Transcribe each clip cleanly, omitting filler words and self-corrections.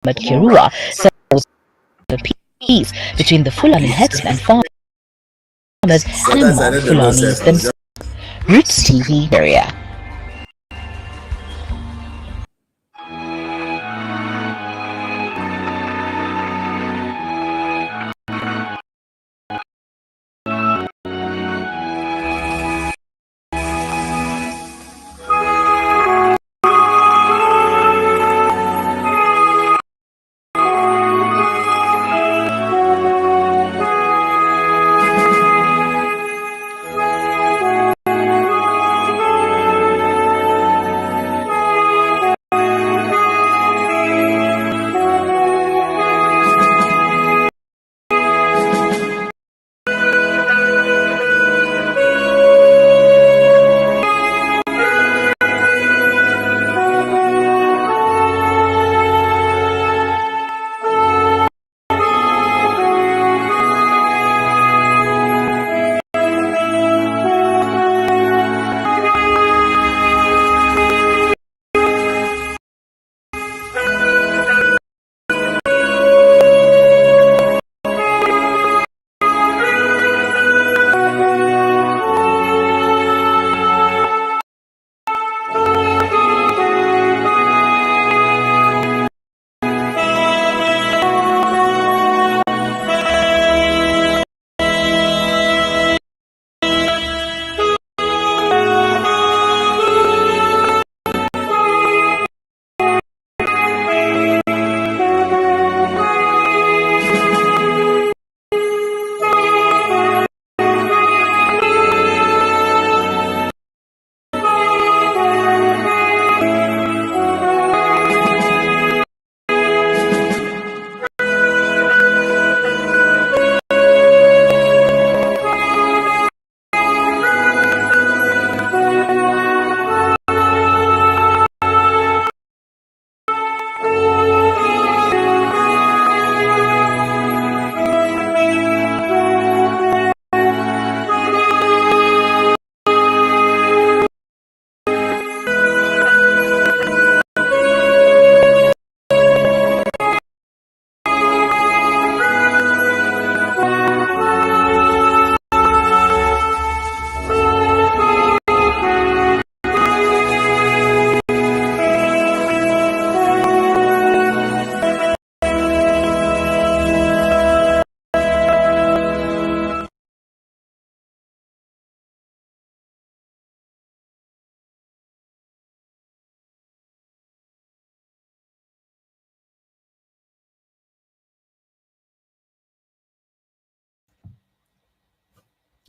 Kirua settles the peace between the Fulani herdsmen, farmers, and among Fulanis themselves. Roots TV area.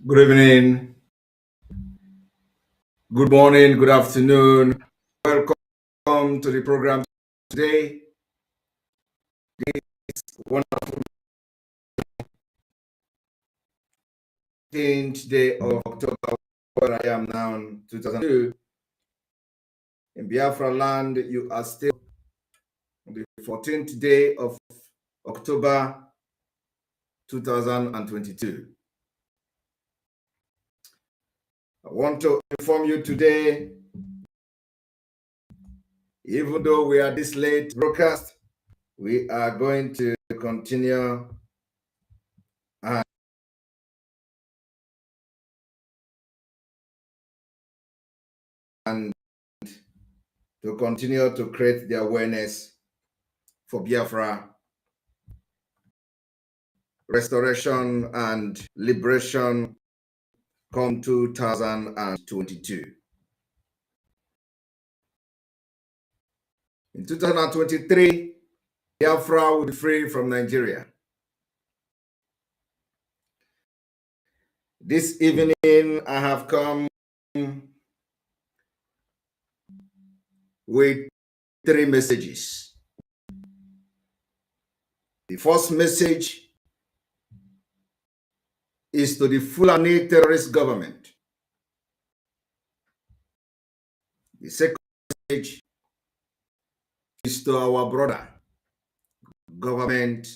Good evening, good morning, good afternoon. Welcome to the program today. This wonderful 15th day of October, where I am now in 2002. In Biafra land, you are still on the 14th day of October 2022. I want to inform you today, even though we are this late broadcast, we are going to continue and to continue to create the awareness for Biafra restoration and liberation come 2022. In 2023, Biafra will be free from Nigeria. This evening, I have come with 3 messages. The first message is to the Fulani terrorist government. The second message is to our brother, government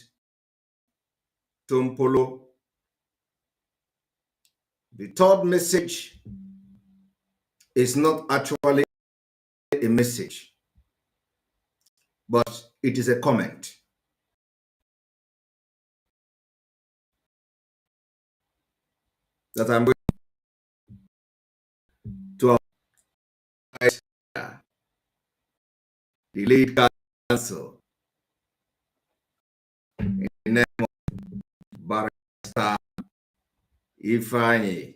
Tompolo. The third message is not actually a message, but it is a comment. That I'm going to the lead counsel in the name of Barrister Ifeanyi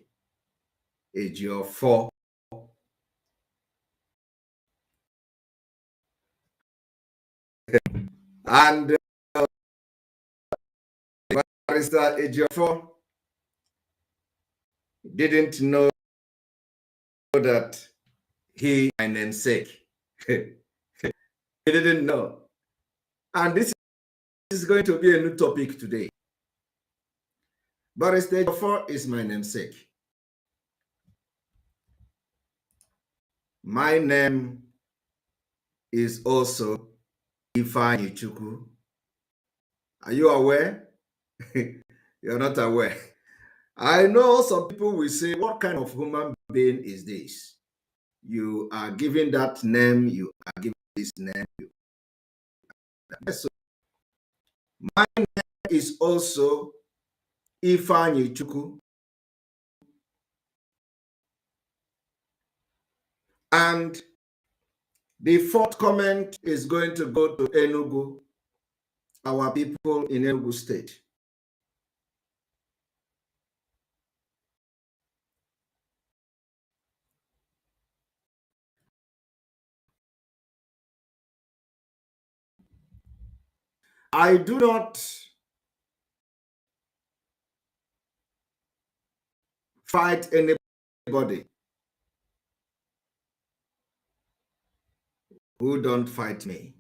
Ejiofor. And Barrister Ejiofor didn't know that he my namesake. He didn't know. And this is going to be a new topic today. Barrister Ejiofor is my namesake. My name is also Ifeanyi Chukwu. Are you aware? You're not aware. I know some people will say, what kind of human being is this? You are giving that name, you are giving this name. So my name is also Ifeanyi Chukwu. And the fourth comment is going to go to Enugu, our people in Enugu State. I do not fight anybody who don't fight me.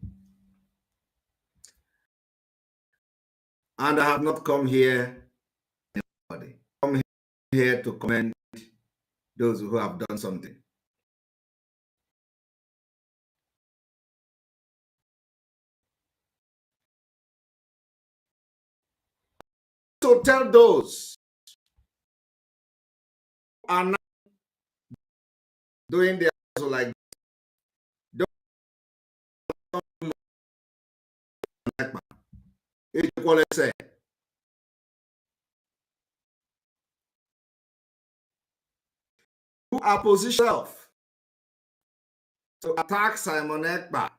And I have not come here, anybody. Come here to commend those who have done something. To tell those who are not doing their like say who are positioned to attack Simon Ekpa.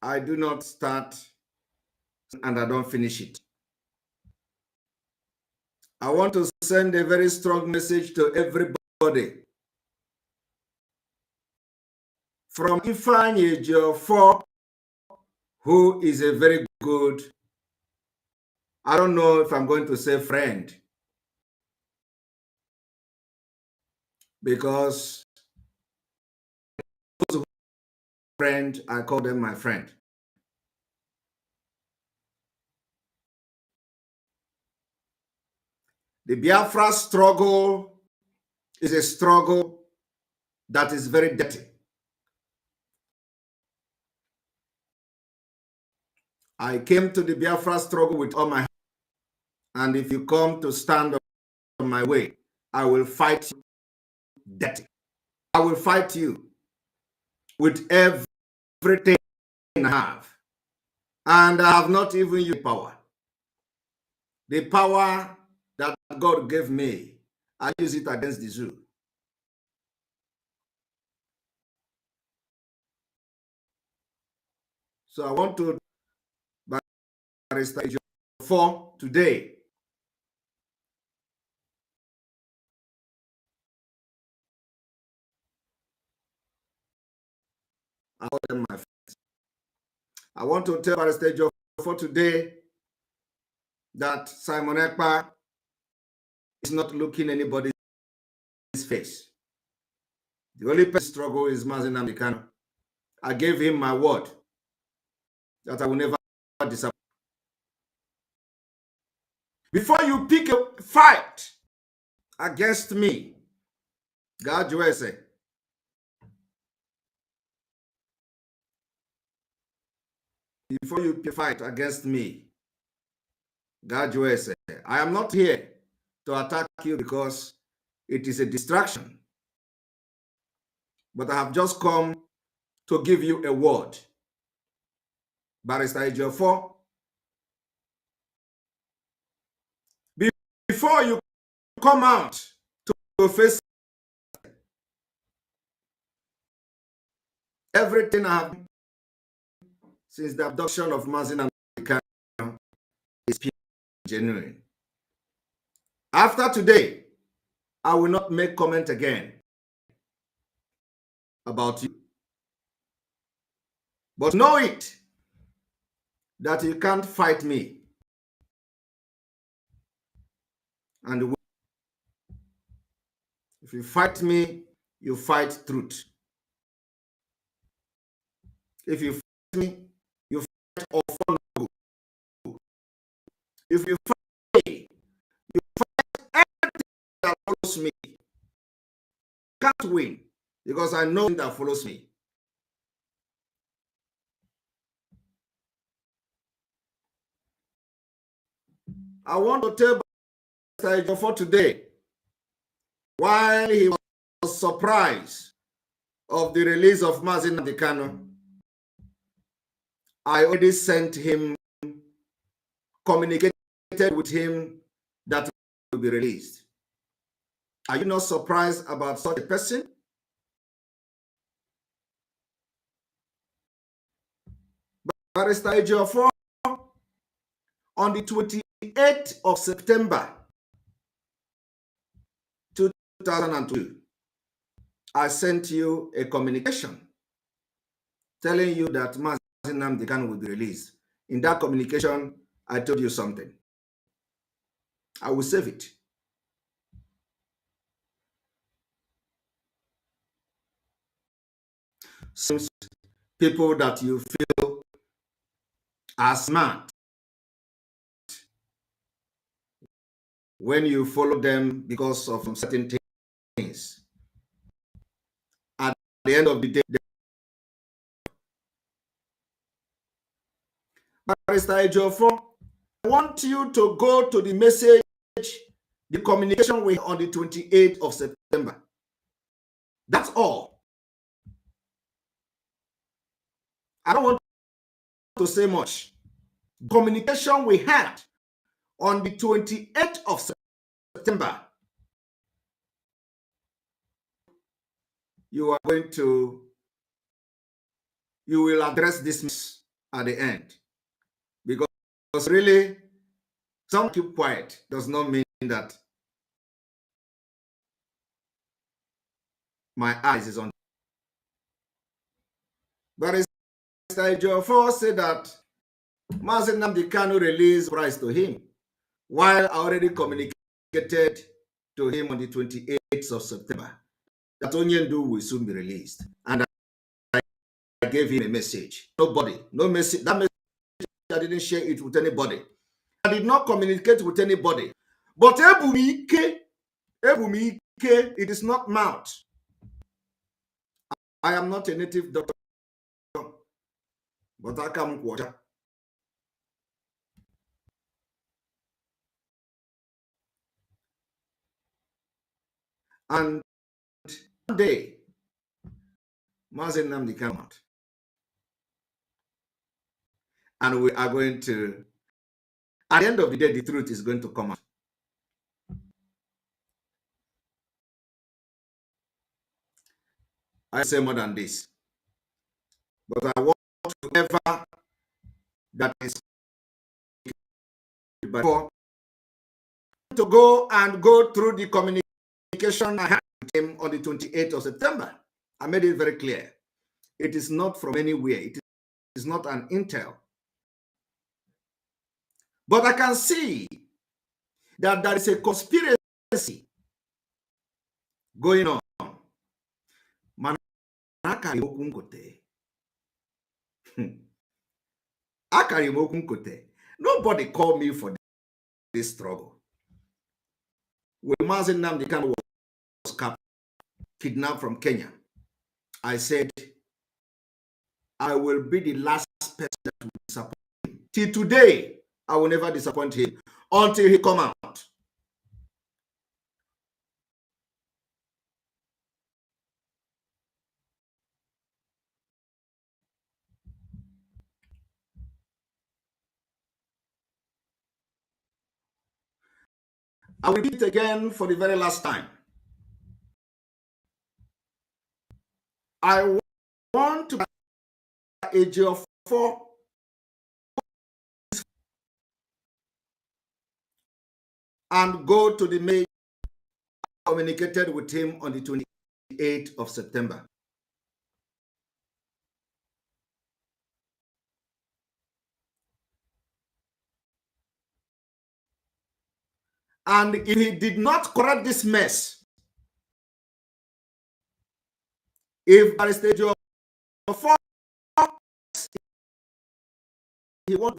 I do not start and I don't finish it. I want to send a very strong message to everybody. From Ifeanyi Ejiofor, who is a very good, I don't know if I'm going to say friend, because those who are friend, I call them my friend. The Biafra struggle is a struggle that is very dirty. I came to the Biafra struggle with all my heart. And if you come to stand on my way, I will fight you dirty. I will fight you with everything I have. And I have not even used power. The power that God gave me, I use it against the zoo. So I want to Barrister for today. I want to tell Barrister for today that Simon Ekpa is not looking anybody's face. The only person struggle is Mazi Nnamdi Kanu. I gave him my word that I will never disappoint. Before you pick a fight against me, God USA. Before you pick a fight against me, God USA. I am not here to attack you because it is a distraction. But I have just come to give you a word. Barrister Ejiofor, before you come out to face everything I have since the abduction of Mazi Nnamdi Kanu is genuine. After today, I will not make comment again about you. But know it, that you can't fight me. And if you fight me, you fight truth. If you fight me, you fight all. If you fight me, you fight everything that follows me. Can't win, because I know that follows me. I want to tell Barrister Ejiofor today, while he was surprised of the release of Mazi Nnamdi Kanu, I already sent him, communicated with him that he will be released. Are you not surprised about such a person? Barrister Ejiofor, on the 28th of September 2002, I sent you a communication telling you that Mazi Nnamdi Kanu will be released. In that communication, I told you something. I will save it. Some people that you feel are smart, when you follow them because of certain things, at the end of the day, Barrister Ejiofor, I want you to go to the message, the communication we had on the 28th of September. That's all. I don't want to say much. Communication we had on the 28th of September. You are going to, you will address this at the end. Because really, some keep quiet does not mean that my eyes is on. Barrister Ejiofor said that Mazi Nnamdi Kanu released price to him, while I already communicated to him on the 28th of September that Onyendu will soon be released. And I gave him a message. Nobody, no message. That message, I didn't share it with anybody. I did not communicate with anybody. But Ebumike, it is not mouth. I am not a native doctor, but I come water. And one day, Mazi Nnamdi came out. And we are going to, at the end of the day, the truth is going to come out. I say more than this. But I want whoever that is before to go through the communication I had with him on the 28th of September. I made it very clear. It is not from anywhere. It is not an intel. But I can see that there is a conspiracy going on. Nobody called me for this struggle. When Mazi Nnamdi Kanu was kidnapped from Kenya, I said, I will be the last person that will disappoint him. Till today, I will never disappoint him until he come out. I will repeat it again for the very last time. I want to age of 4 and go to the mail. Communicated with him on the 28th of September. And if he did not correct this mess, if by the stage of 4 he won't,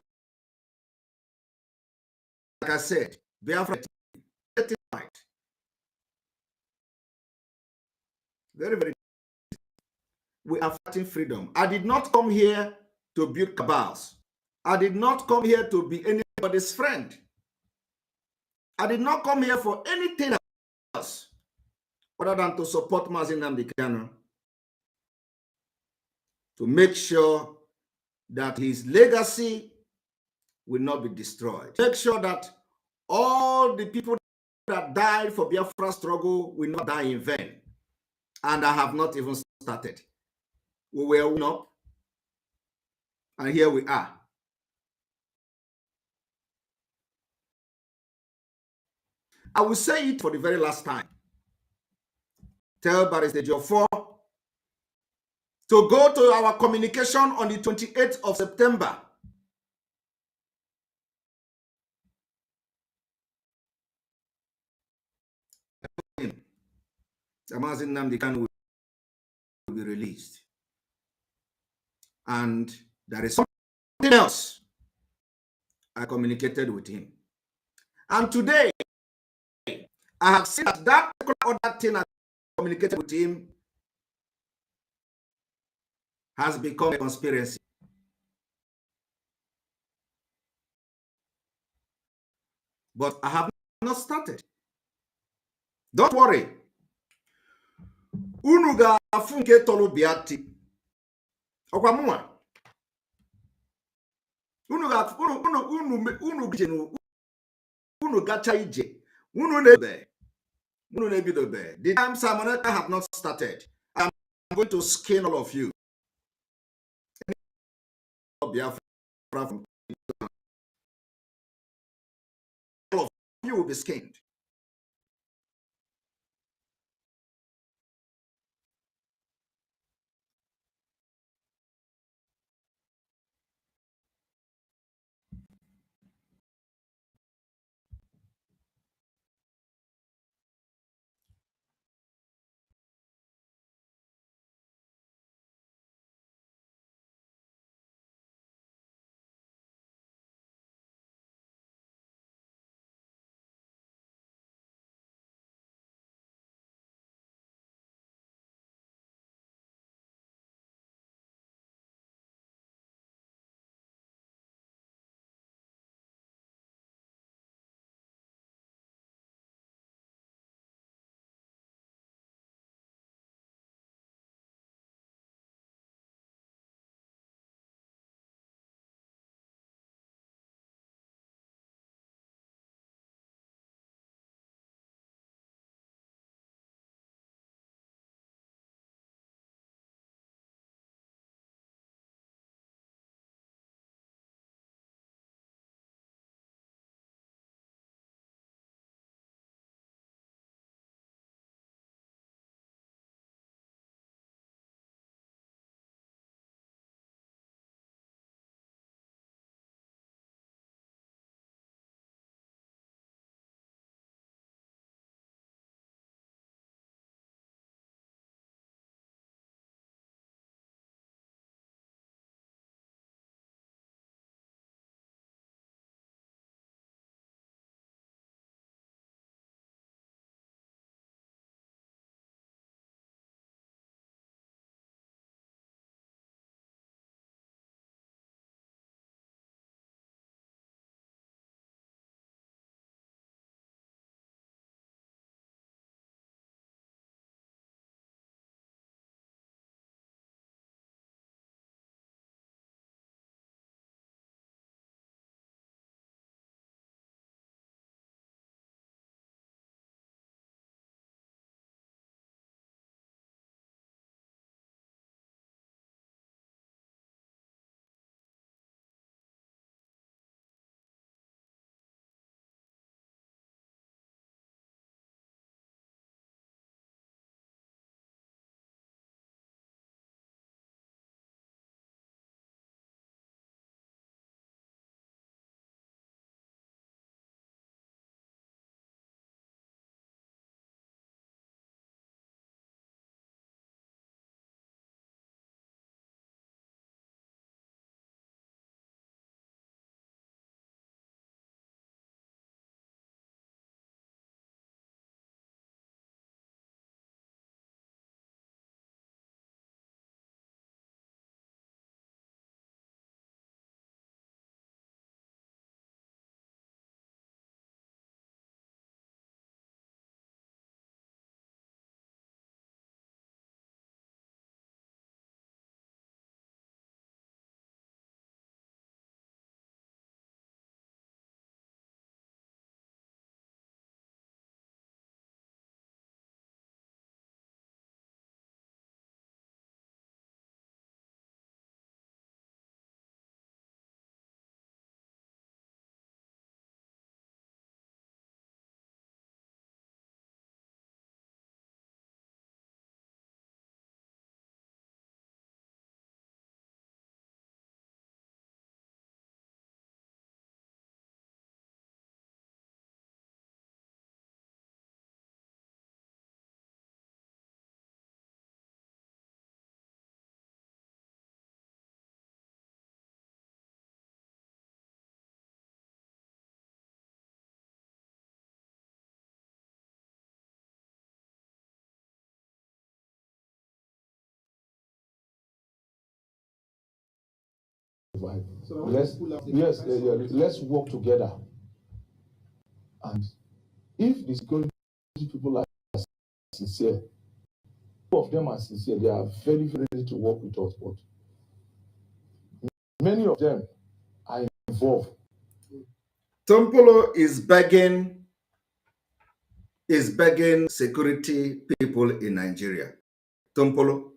like I said, BIAFRA, get it right. Very, very. We are fighting freedom. I did not come here to build cabals. I did not come here to be anybody's friend. I did not come here for anything else other than to support Mazi Nnamdi Kanu, to make sure that his legacy will not be destroyed. Make sure that all the people that died for Biafra struggle will not die in vain. And I have not even started. We were woken up, and here we are. I will say it for the very last time. Tell Barrister Jofor to go to our communication on the 28th of September. Mazi Nnamdi Kanu will be released. And there is something else I communicated with him. And today, I have seen that other thing I communicated with him has become a conspiracy. But I have not started. Don't worry. Unu ga-afụ nke tọrọ Biati. Ọkwa mụnwa. Unu gacha ije. Unu na-ebidobe. The time Samoneka have not started. I'm going to skin all of you. All of you will be skinned. survive. So let's work together. And if the security people are sincere, two of them are sincere, they are very, very ready to work with us, but many of them are involved. Tompolo is begging security people in Nigeria. Tompolo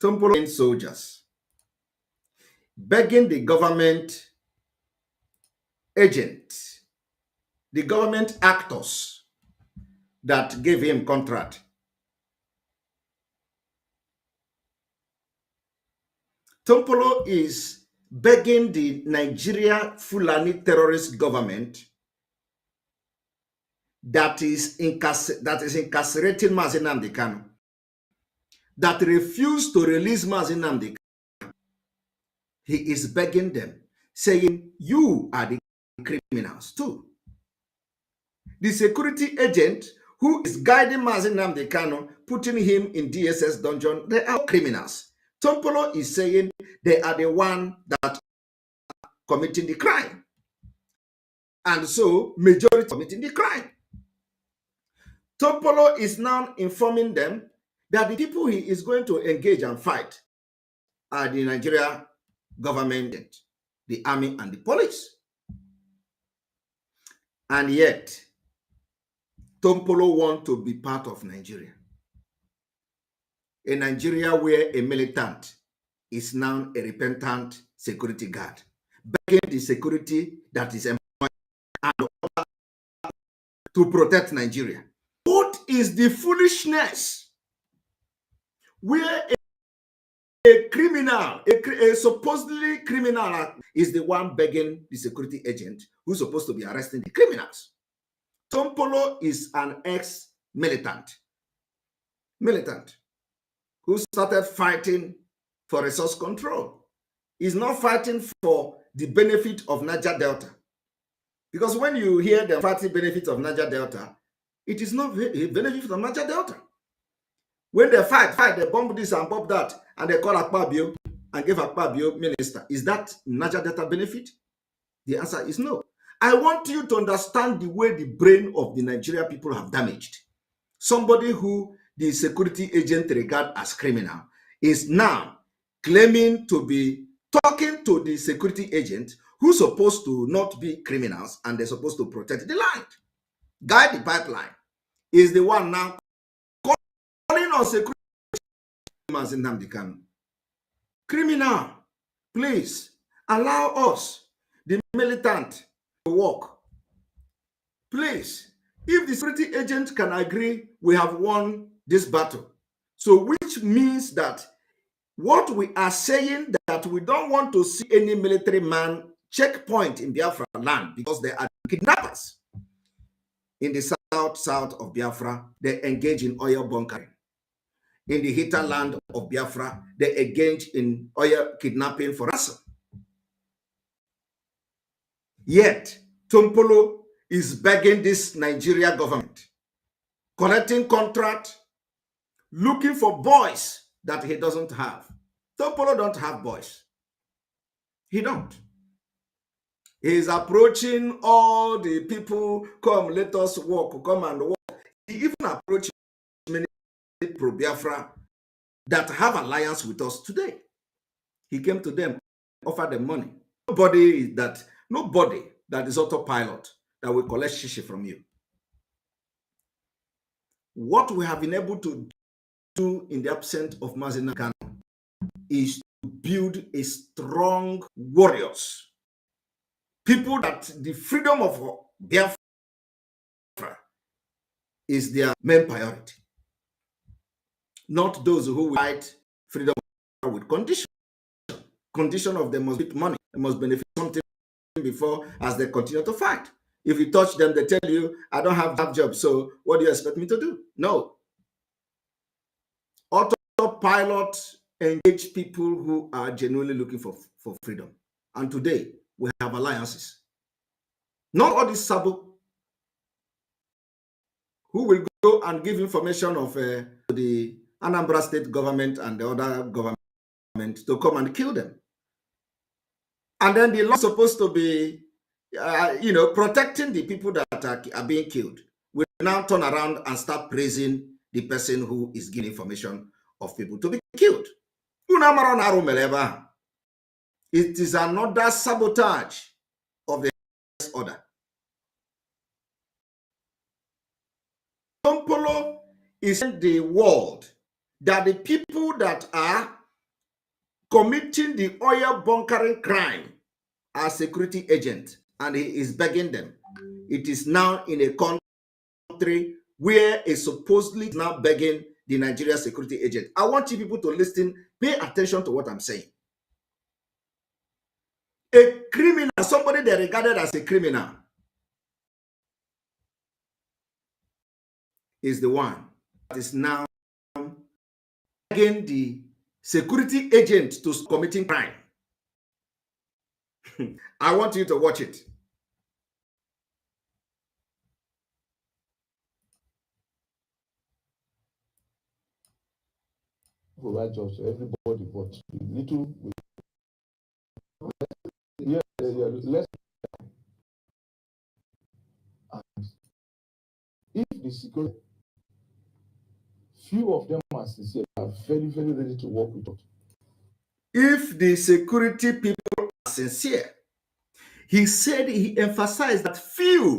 and soldiers, begging the government agents, the government actors that gave him contract. Tompolo is begging the Nigeria Fulani terrorist government that is incarcerating Mazi Nnamdi Kanu, that refused to release Mazi Nnamdi Kanu. He is begging them, saying, you are the criminals too. The security agent who is guiding Mazi Nnamdi Kanu, putting him in DSS dungeon, they are criminals. Tompolo is saying they are the one that are committing the crime. And so, majority committing the crime. Tompolo is now informing them that the people he is going to engage and fight are the Nigeria government, the army, and the police. And yet, Tompolo wants to be part of Nigeria. A Nigeria where a militant is now a repentant security guard, begging the security that is employed to protect Nigeria. What is the foolishness where a criminal, a supposedly criminal is the one begging the security agent who's supposed to be arresting the criminals? Tompolo is an ex-militant who started fighting for resource control. He's not fighting for the benefit of Niger Delta. Because when you hear the fighting benefit of Niger Delta, it is not a benefit of Niger Delta. When they fight, they bomb this and bomb that, and they call Akpabio and give Akpabio minister. Is that Niger Delta benefit? The answer is no. I want you to understand the way the brain of the Nigeria people have damaged. Somebody who the security agent regard as criminal is now claiming to be talking to the security agent who's supposed to not be criminals and they're supposed to protect the land, guide the pipeline, is the one now calling on security agents in Nnamdi Kanu. Criminal, please allow us, the militant, to work. Please, if the security agent can agree, we have won this battle. So which means that what we are saying, that we don't want to see any military man checkpoint in Biafra land because they are kidnappers. In the south of Biafra, they engage in oil bunkering. In the hinterland of Biafra, they engage in oil kidnapping for ransom. Yet, Tompolo is begging this Nigeria government, collecting contract, looking for boys that he doesn't have. Tompolo don't have boys. He don't. He's approaching all the people, come, let us walk, come and walk. He even approached many pro-Biafra that have alliance with us today. He came to them, offered them money. Nobody that is autopilot that will collect shishi from you. What we have been able to do in the absence of Mazi Nnamdi Kanu is to build a strong warriors. People that the freedom of Biafra is their main priority. Not those who fight freedom with condition. Condition of them must get money. They must benefit something before as they continue to fight. If you touch them, they tell you, I don't have that job, so what do you expect me to do? No. Autopilot engage people who are genuinely looking for freedom. And today, we have alliances. Not all these sabo who will go and give information of the Anambra state government and the other government to come and kill them. And then the law is supposed to be, protecting the people that are being killed. We now turn around and start praising the person who is giving information of people to be killed. It is another sabotage of the order. Tompolo is in the world that the people that are committing the oil bunkering crime are security agents, and he is begging them. It is now in a country where a supposedly is now begging the Nigeria security agent. I want you people to listen, pay attention to what I'm saying. A criminal, somebody they regarded as a criminal, is the one that is now begging the security agent to committing crime. I want you to watch it. Provide jobs to everybody, but the little, less. And if the security, few of them are sincere, are very, very ready to work with us. If the security people are sincere, he said, he emphasized that few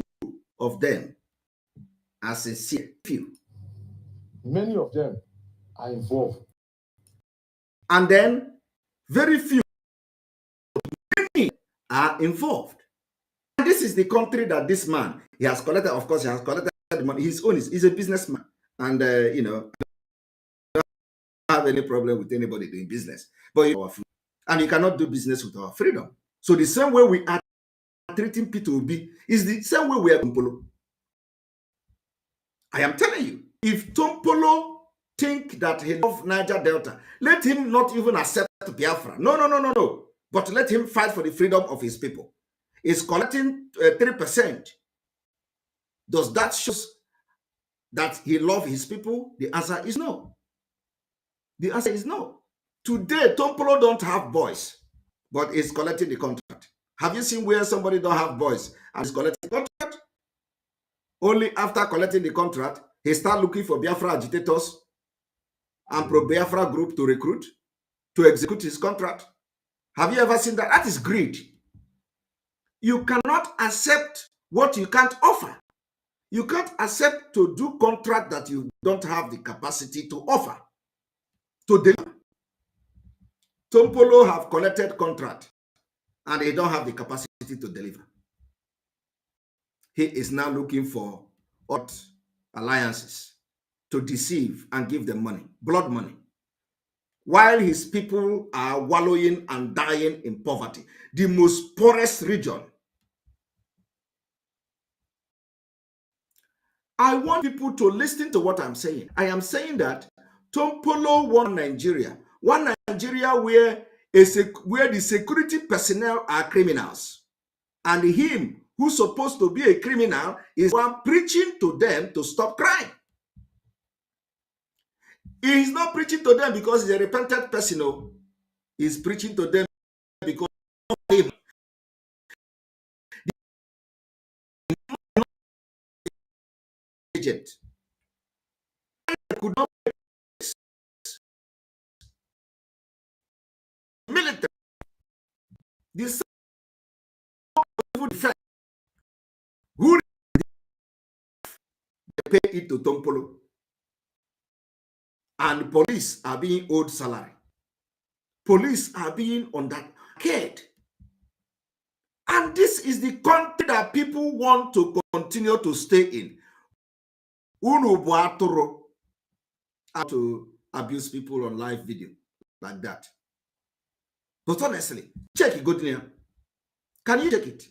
of them are sincere. Few. Many of them are involved. And then very few are involved. And this is the country that this man, he has collected, of course, he has collected the money. His own he's a businessman. And, I don't have any problem with anybody doing business. But and you cannot do business with our freedom. So the same way we are treating P2B is the same way we are Tompolo. I am telling you, if Tompolo think that he loves Niger Delta, let him not even accept Biafra. No. But let him fight for the freedom of his people. He's collecting 3%. Does that show that he loves his people? The answer is no. The answer is no. Today, Tompolo don't have boys, but he's collecting the contract. Have you seen where somebody don't have boys and is collecting the contract? Only after collecting the contract, he start looking for Biafra agitators and pro-Biafra group to recruit, to execute his contract. Have you ever seen that? That is greed. You cannot accept what you can't offer. You can't accept to do contract that you don't have the capacity to offer, to deliver. Tompolo have collected contract and they don't have the capacity to deliver. He is now looking for what alliances to deceive and give them money, blood money, while his people are wallowing and dying in poverty, the most poorest region. I want people to listen to what I'm saying. I am saying that Tompolo won Nigeria, one Nigeria where the security personnel are criminals, and him who's supposed to be a criminal is one preaching to them to stop crime. He is not preaching to them because he's a repentant person. No. He's preaching to them because of him. Agent. Could not military. This who pay it to Tompolo, and police are being owed salary. Police are being underpaid. And this is the country that people want to continue to stay in. To abuse people on live video like that. But honestly, check it, good news. Can you check it?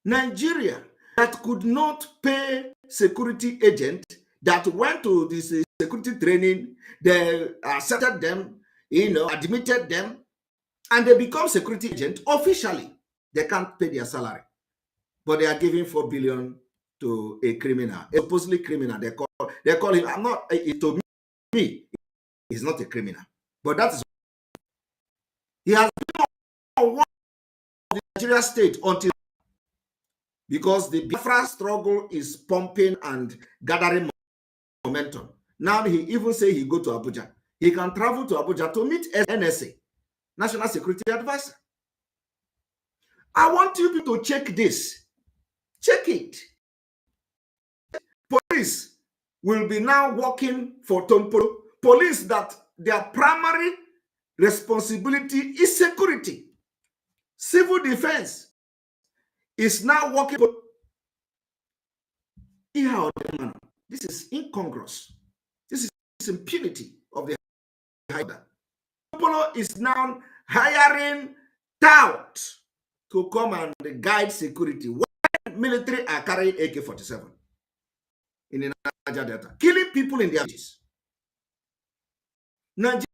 Nigeria that could not pay security agent that went to this security training, they accepted them, admitted them, and they become security agent officially. They can't pay their salary, but they are giving 4 billion to a criminal, a supposedly criminal. They call him. I'm not. To me, he's not a criminal, but that is he has been on one Nigeria state until, because the Biafra struggle is pumping and gathering momentum. Now he even say he go to Abuja. He can travel to Abuja to meet NSA, National Security Advisor. I want you people to check this. Check it. Police will be now working for Tompolo. Police that their primary responsibility is security. Civil defense is now working for. This is incongruous. This is impunity of the higher. Tompolo is now hiring tout to come and guide security. Why military are carrying AK-47 in the Niger Delta, killing people in their villages? Nigeria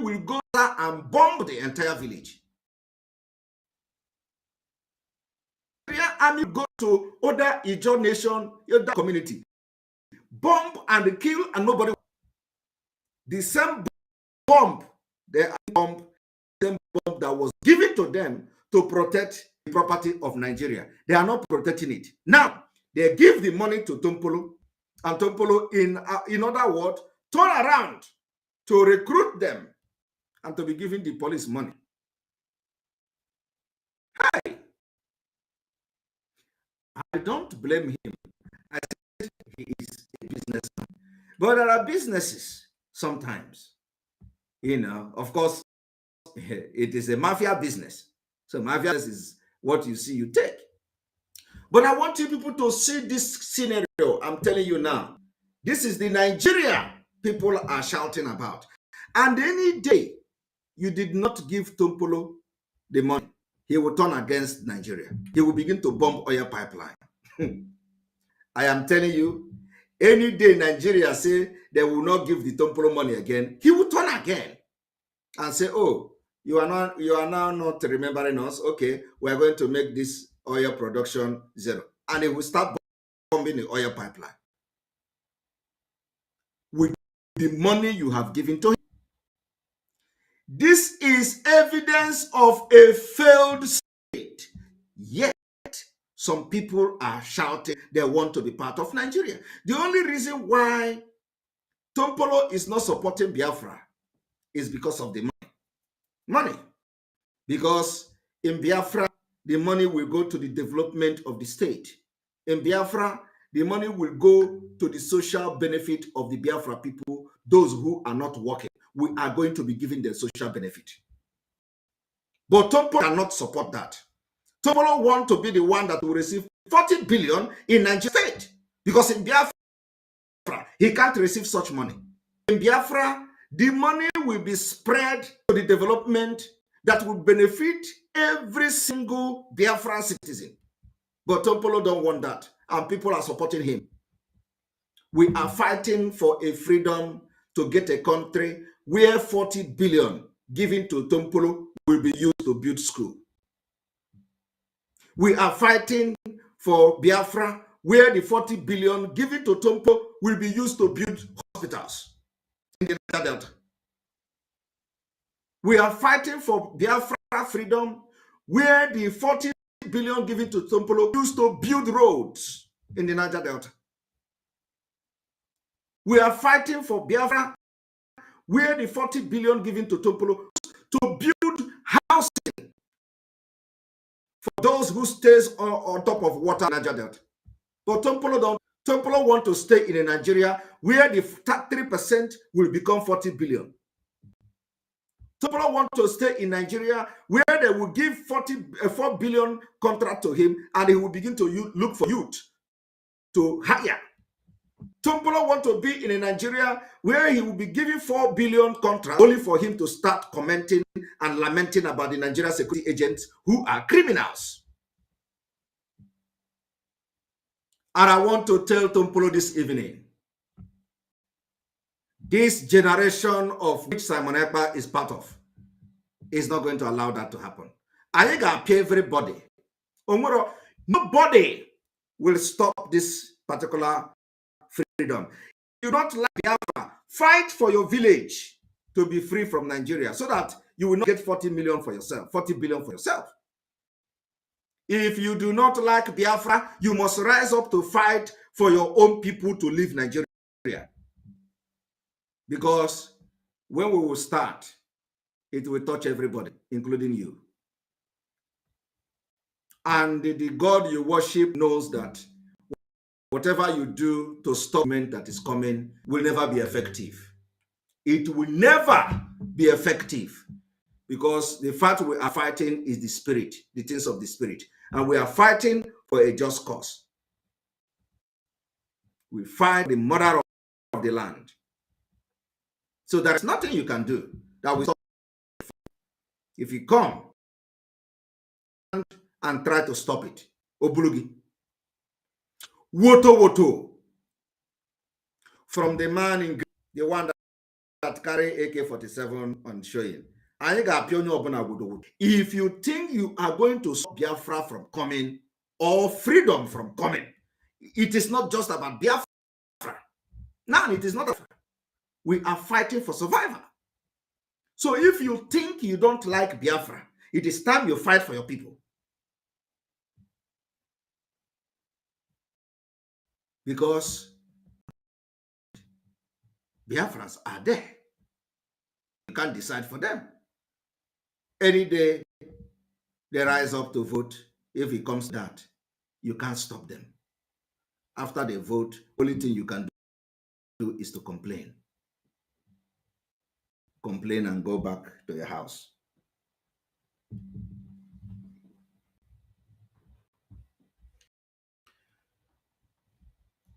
will go there and bomb the entire village. Nigeria army go to other Ijaw nation, other community, bomb and kill, and nobody. The same bomb, the bomb that was given to them to protect the property of Nigeria. They are not protecting it. Now, they give the money to Tompolo, and Tompolo, in other words, turn around to recruit them and to be giving the police money. Hi. I don't blame him. I said he is a businessman. But there are businesses sometimes. Of course, it is a mafia business. So mafia is what you see, you take. But I want you people to see this scenario. I'm telling you now. This is the Nigeria people are shouting about. And any day you did not give Tompolo the money, he will turn against Nigeria. He will begin to bomb oil pipeline. I am telling you, any day Nigeria say they will not give the Tompolo money again, he will turn again and say, oh, you are now not remembering us. Okay, we are going to make this oil production zero. And he will start bombing the oil pipeline with the money you have given to him. This is evidence of a failed state. Yet, some people are shouting they want to be part of Nigeria. The only reason why Tompolo is not supporting Biafra is because of the money. Money. Because in Biafra, the money will go to the development of the state. In Biafra, the money will go to the social benefit of the Biafra people, those who are not working. We are going to be giving them social benefit. But Tompolo cannot support that. Tompolo wants to be the one that will receive 40 billion in Nigeria state. Because in Biafra, he can't receive such money. In Biafra, the money will be spread to the development that will benefit every single Biafran citizen. But Tompolo don't want that, and people are supporting him. We are fighting for a freedom to get a country where 40 billion given to Tompolo will be used to build school. We are fighting for Biafra, where the 40 billion given to Tompolo will be used to build hospitals in the Delta. We are fighting for Biafra freedom, where the 40 billion given to Tompolo used to build roads in the Niger Delta. We are fighting for Biafra, where the 40 billion given to Tompolo to build housing for those who stays on top of water in Niger Delta. But Tompolo don't. Tompolo want to stay in a Nigeria where the 3% will become 40 billion. Tompolo want to stay in Nigeria where they will give 4 billion contract to him, and he will begin to look for youth to hire. Tompolo want to be in a Nigeria where he will be giving 4 billion contract only for him to start commenting and lamenting about the Nigeria security agents who are criminals. And I want to tell Tompolo this evening, this generation of which Simon Ekpa is part of is not going to allow that to happen. I gotta pay everybody. Nobody will stop this particular freedom. You don't like Biafra, fight for your village to be free from Nigeria so that you will not get 40 million for yourself, 40 billion for yourself. If you do not like Biafra, you must rise up to fight for your own people to leave Nigeria. Because when we will start, it will touch everybody, including you. And the God you worship knows that whatever you do to stop that is coming will never be effective. It will never be effective, because the fact we are fighting is the spirit, the things of the spirit. And we are fighting for a just cause. We fight the mother of the land. So there is nothing you can do that will stop. If you come and try to stop it, Obulugi. Woto woto. From the man in the one that carry AK-47 on showing. If you think you are going to stop Biafra from coming or freedom from coming, it is not just about Biafra. Now it is not Biafra. We are fighting for survival. So if you think you don't like Biafra, it is time you fight for your people. Because Biafrans are there. You can't decide for them. Any day they rise up to vote. If it comes to that, you can't stop them. After they vote, only thing you can do is to complain. Complain and go back to your house.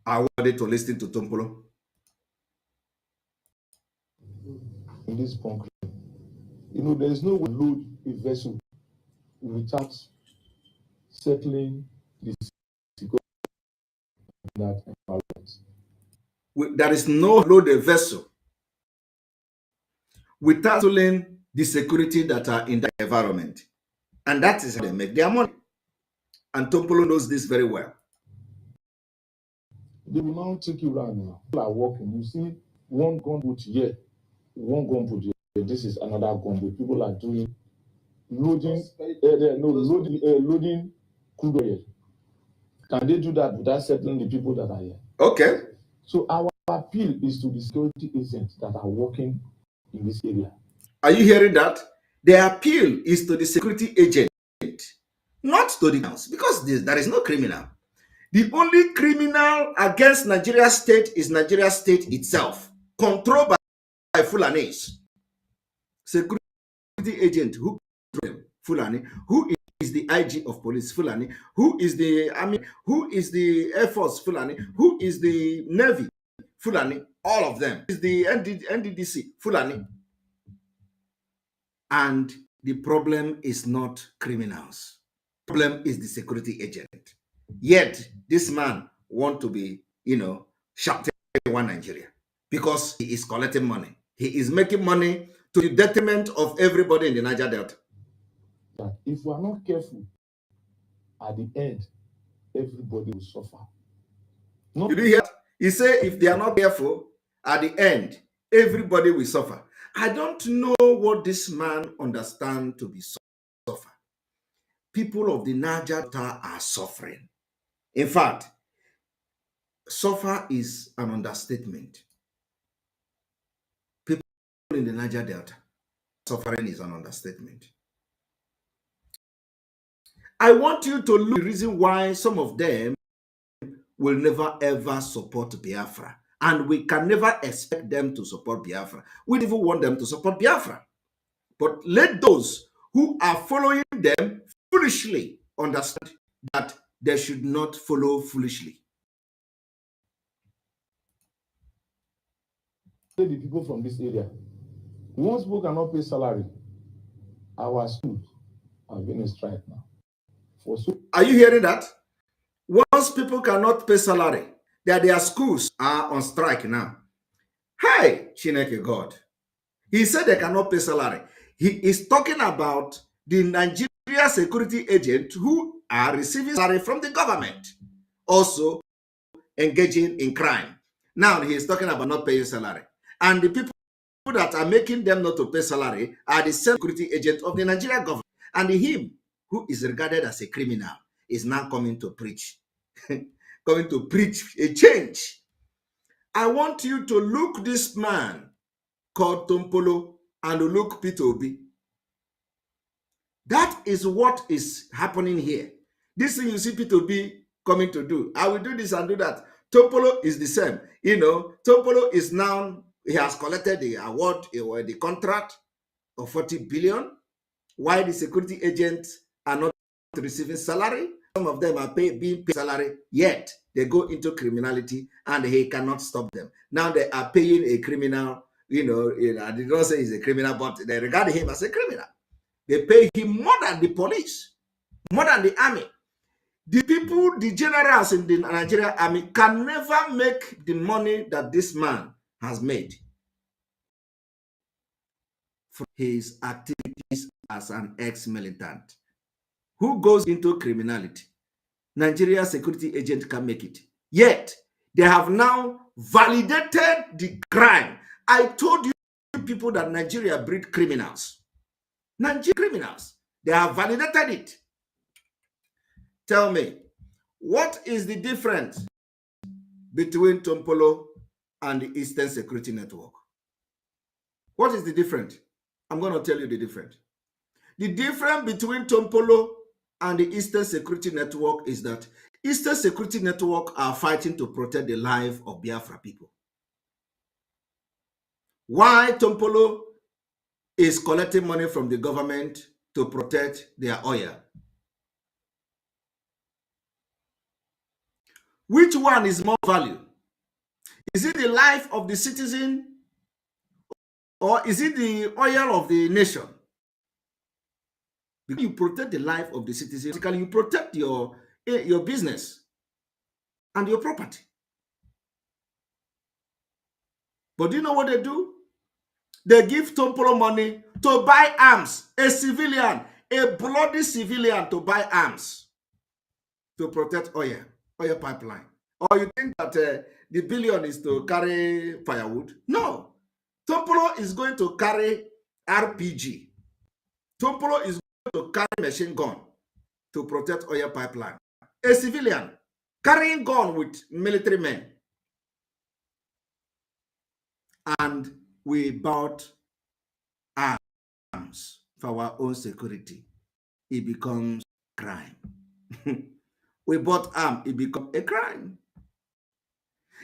Are we ready to listen to Tompolo? In this concrete, there is no way to load a vessel without settling the security in that environment. There is no load a vessel without settling the security that are in the environment. And that is how they make their money. And Tompolo knows this very well. They will now take you around now. People are walking. You see one gun put here, one gun put here. This is another gun. But people are doing loading crude oil. Can they do that without settling the people that are here? Okay. So our appeal is to the security agents that are working in this area. Are you hearing that? The appeal is to the security agent, not to the criminals, because there is no criminal. The only criminal against Nigeria state is Nigeria state itself, controlled by Fulanis. Security agent who controls Fulani, who is the IG of police Fulani, who is the army, who is the Air Force Fulani, who is the Navy Fulani, all of them is the NDDC Fulani. And the problem is not criminals. The problem is the security agent. Yet this man wants to be, shouting one Nigeria because he is collecting money. He is making money to the detriment of everybody in the Niger Delta. That if we are not careful, at the end, everybody will suffer. Did you hear? He said if they are not careful, at the end, everybody will suffer. I don't know what this man understands to be suffer. People of the Niger Delta are suffering. In fact, suffer is an understatement. People in the Niger Delta, suffering is an understatement. I want you to look at the reason why some of them will never ever support Biafra. And we can never expect them to support Biafra. We don't even want them to support Biafra. But let those who are following them foolishly understand that they should not follow foolishly. The people from this area, once people cannot pay salary, our schools have been in strike now. Are you hearing that? Once people cannot pay salary, their schools are on strike now. Hey, Chineke God. He said they cannot pay salary. He is talking about the Nigeria security agents who are receiving salary from the government, also engaging in crime. Now he is talking about not paying salary. And the people that are making them not to pay salary are the same security agent of the Nigerian government. And him, who is regarded as a criminal, is now coming to preach, coming to preach a change. I want you to look this man called Tompolo and look Peter Obi. That is what is happening here. This thing you see Peter Obi coming to do. I will do this and do that. Tompolo is the same. You know, Tompolo is now, he has collected the award or the contract of 40 billion. Why the security agents are not receiving salary? Some of them are being paid salary, yet they go into criminality and he cannot stop them. Now they are paying a criminal, I did not say he's a criminal, but they regard him as a criminal. They pay him more than the police, more than the army. The people, the generals in the Nigerian army can never make the money that this man has made from his activities as an ex-militant. Who goes into criminality? Nigeria security agent can make it. Yet, they have now validated the crime. I told you people that Nigeria breed criminals. Nigerian criminals. They have validated it. Tell me, what is the difference between Tompolo and the Eastern Security Network? What is the difference? I'm going to tell you the difference. The difference between Tompolo and the Eastern Security Network is that Eastern Security Network are fighting to protect the life of Biafra people. Why Tompolo is collecting money from the government to protect their oil? Which one is more value? Is it the life of the citizen, or is it the oil of the nation? Because you protect the life of the citizen, you protect your business and your property. But do you know what they do? They give Tompolo money to buy arms, a civilian, a bloody civilian, to buy arms to protect oil pipeline. Or you think that the billion is to carry firewood? No. Tompolo is going to carry RPG. Tompolo is going to carry machine gun to protect oil pipeline. A civilian carrying gun with military men. And we bought arms for our own security. It becomes crime. We bought arms, it becomes a crime.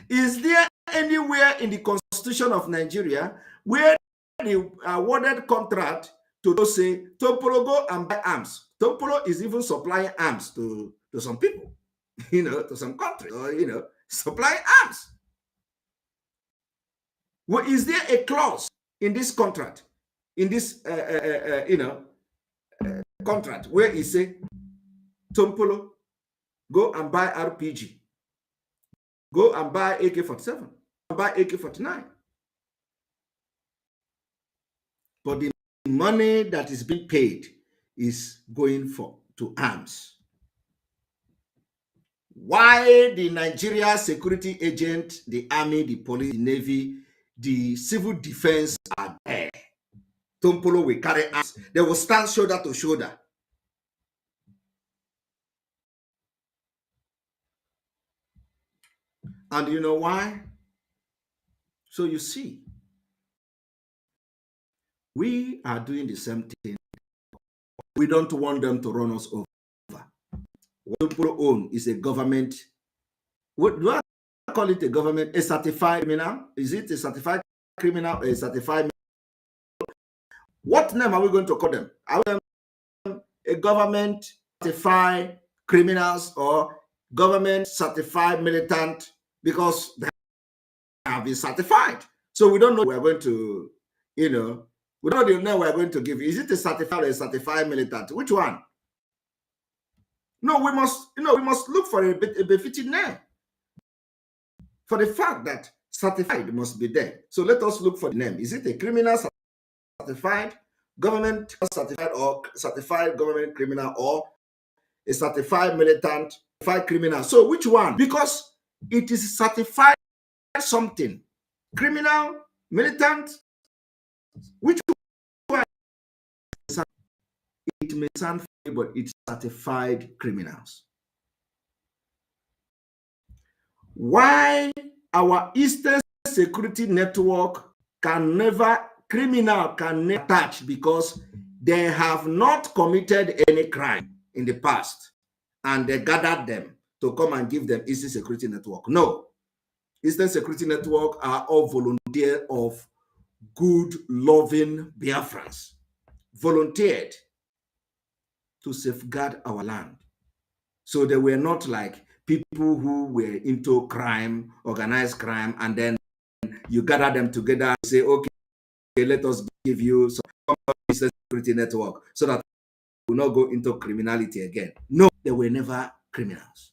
Is there anywhere in the Constitution of Nigeria where the awarded contract to say, Tompolo, go and buy arms? Tompolo is even supplying arms to some people, to some countries, or, supplying arms. Well, is there a clause in this contract, in this, contract, where it says, Tompolo, go and buy RPG, go and buy AK-47, buy AK-49. But the money that is being paid is going to arms. Why the Nigeria security agent, the army, the police, the navy, the civil defense are there? Tompolo will carry arms. They will stand shoulder to shoulder. And you know why? So you see, we are doing the same thing. We don't want them to run us over. What Tompolo own is a government. What do I call it? A government? A certified criminal? Is it a certified criminal or a certified? What name are we going to call them? Are we a government certified criminals or government certified militant? Because they have been certified. So we don't know we're going to, we don't know we're going to give. Is it a certified or a certified militant? Which one? No, we must look for a befitting name. For the fact that certified must be there. So let us look for the name. Is it a criminal certified, government certified, or certified government criminal, or a certified militant, certified criminal? So which one? Because it is certified something. Criminal, militant, which one? It may sound but it's certified criminals. Why our Eastern Security Network criminal can never attach, because they have not committed any crime in the past and they gathered them to come and give them Eastern Security Network. No. Eastern Security Network are all volunteers of good, loving Biafrans, volunteered to safeguard our land. So they were not like people who were into crime, organized crime, and then you gather them together and say, okay, let us give you some Eastern Security Network so that we will not go into criminality again. No, they were never criminals.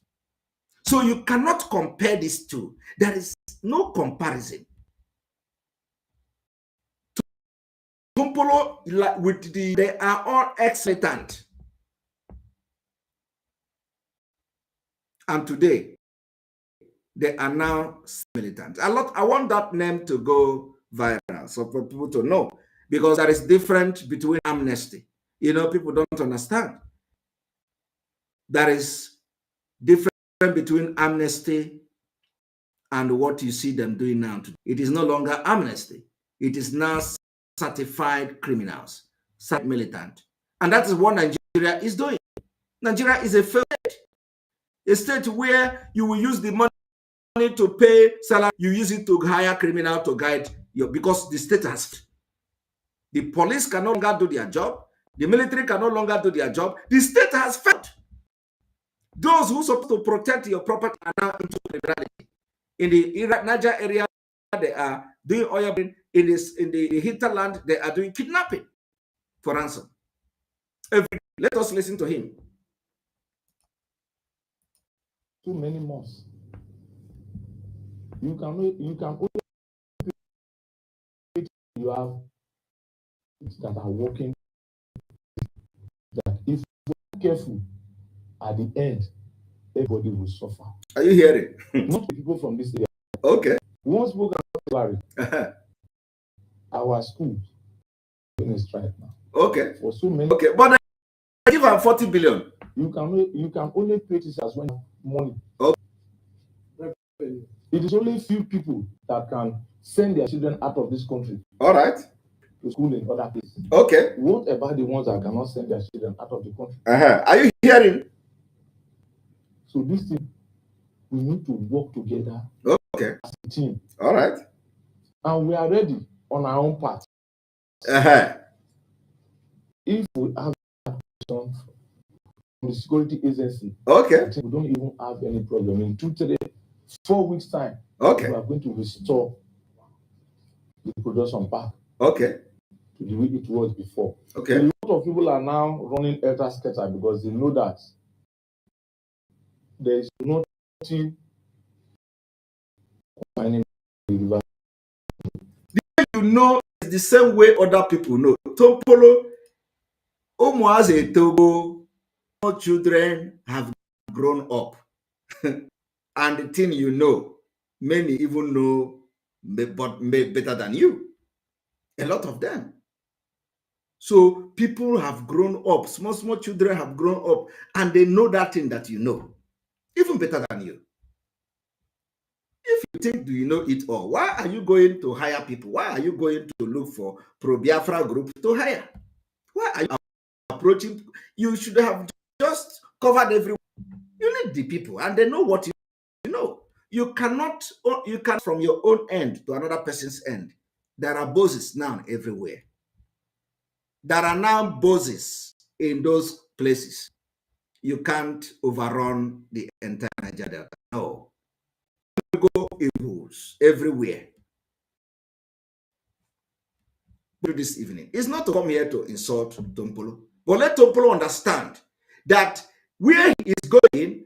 So you cannot compare these two. There is no comparison. Tompolo, they are all excellent. And today, they are now militant. I want that name to go viral so for people to know, because there is difference between amnesty. You know, people don't understand. There is difference between amnesty and what you see them doing now. It is no longer amnesty. It is now certified criminals, certified militant. And that is what Nigeria is doing. Nigeria is a failed state. A state where you will use the money to pay salary, you use it to hire criminal to guide you, because the state has. The police can no longer do their job. The military can no longer do their job. The state has failed. Those who are supposed to protect your property are now into criminality. In the Niger area, they are doing oil. In the hinterland, they are doing kidnapping for ransom. Let us listen to him. Too many months. You can only you have that are working, that if we're careful, at the end, everybody will suffer. Are you hearing? Not the people from this area. Okay. One spoke about salary. Our schools in a strike now. Okay. For so many. Okay, but I give them 40 billion. You can only pay this as when money. Okay. It is only few people that can send their children out of this country. All right. To school in other places. Okay. What about the ones that cannot send their children out of the country? Are you hearing? So this thing, we need to work together. Okay. As a team. All right. And we are ready on our own part. If we have from the security agency, okay, I think we don't even have any problem. In 2, 3, 4 weeks time, okay, we are going to restore the production back. Okay. To the way it was before. Okay. A lot of people are now running helter-skelter because they know that there is nothing concerning the river. You know, it's the same way other people know. Tompolo, Omoaze Togo, children have grown up. And the thing you know, many even know but better than you. A lot of them. So people have grown up, small children have grown up, and they know that thing that you know, even better than you. If you think, do you know it all, why are you going to hire people? Why are you going to look for pro-Biafra group to hire? Why are you approaching? You should have just covered everyone. You need the people, and they know what you know. You can from your own end to another person's end. There are bosses now everywhere. There are now bosses in those places. You can't overrun the entire Niger Delta. No. Go evils everywhere. This evening. It's not to come here to insult Tompolo, but let Tompolo understand that where he is going,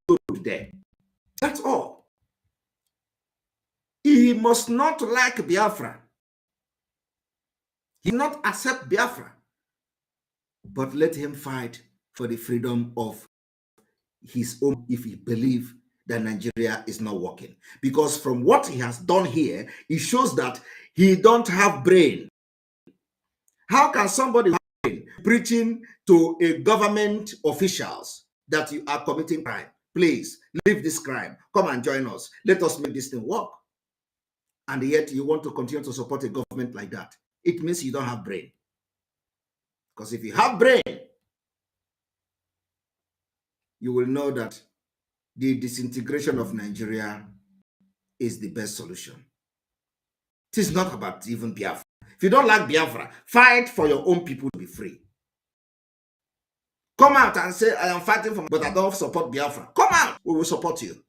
go there. That's all. He must not like Biafra. He not accept Biafra, but let him fight for the freedom of his own if he believes that Nigeria is not working. Because from what he has done here, it shows that he don't have brain. How can somebody have brain preaching to a government officials that you are committing crime. Please leave this crime. Come and join us. Let us make this thing work. And yet you want to continue to support a government like that. It means you don't have brain. Because if you have brain, you will know that the disintegration of Nigeria is the best solution. It is not about even Biafra. If you don't like Biafra, fight for your own people to be free. Come out and say, I am fighting for, but I don't support Biafra. Come out, we will support you.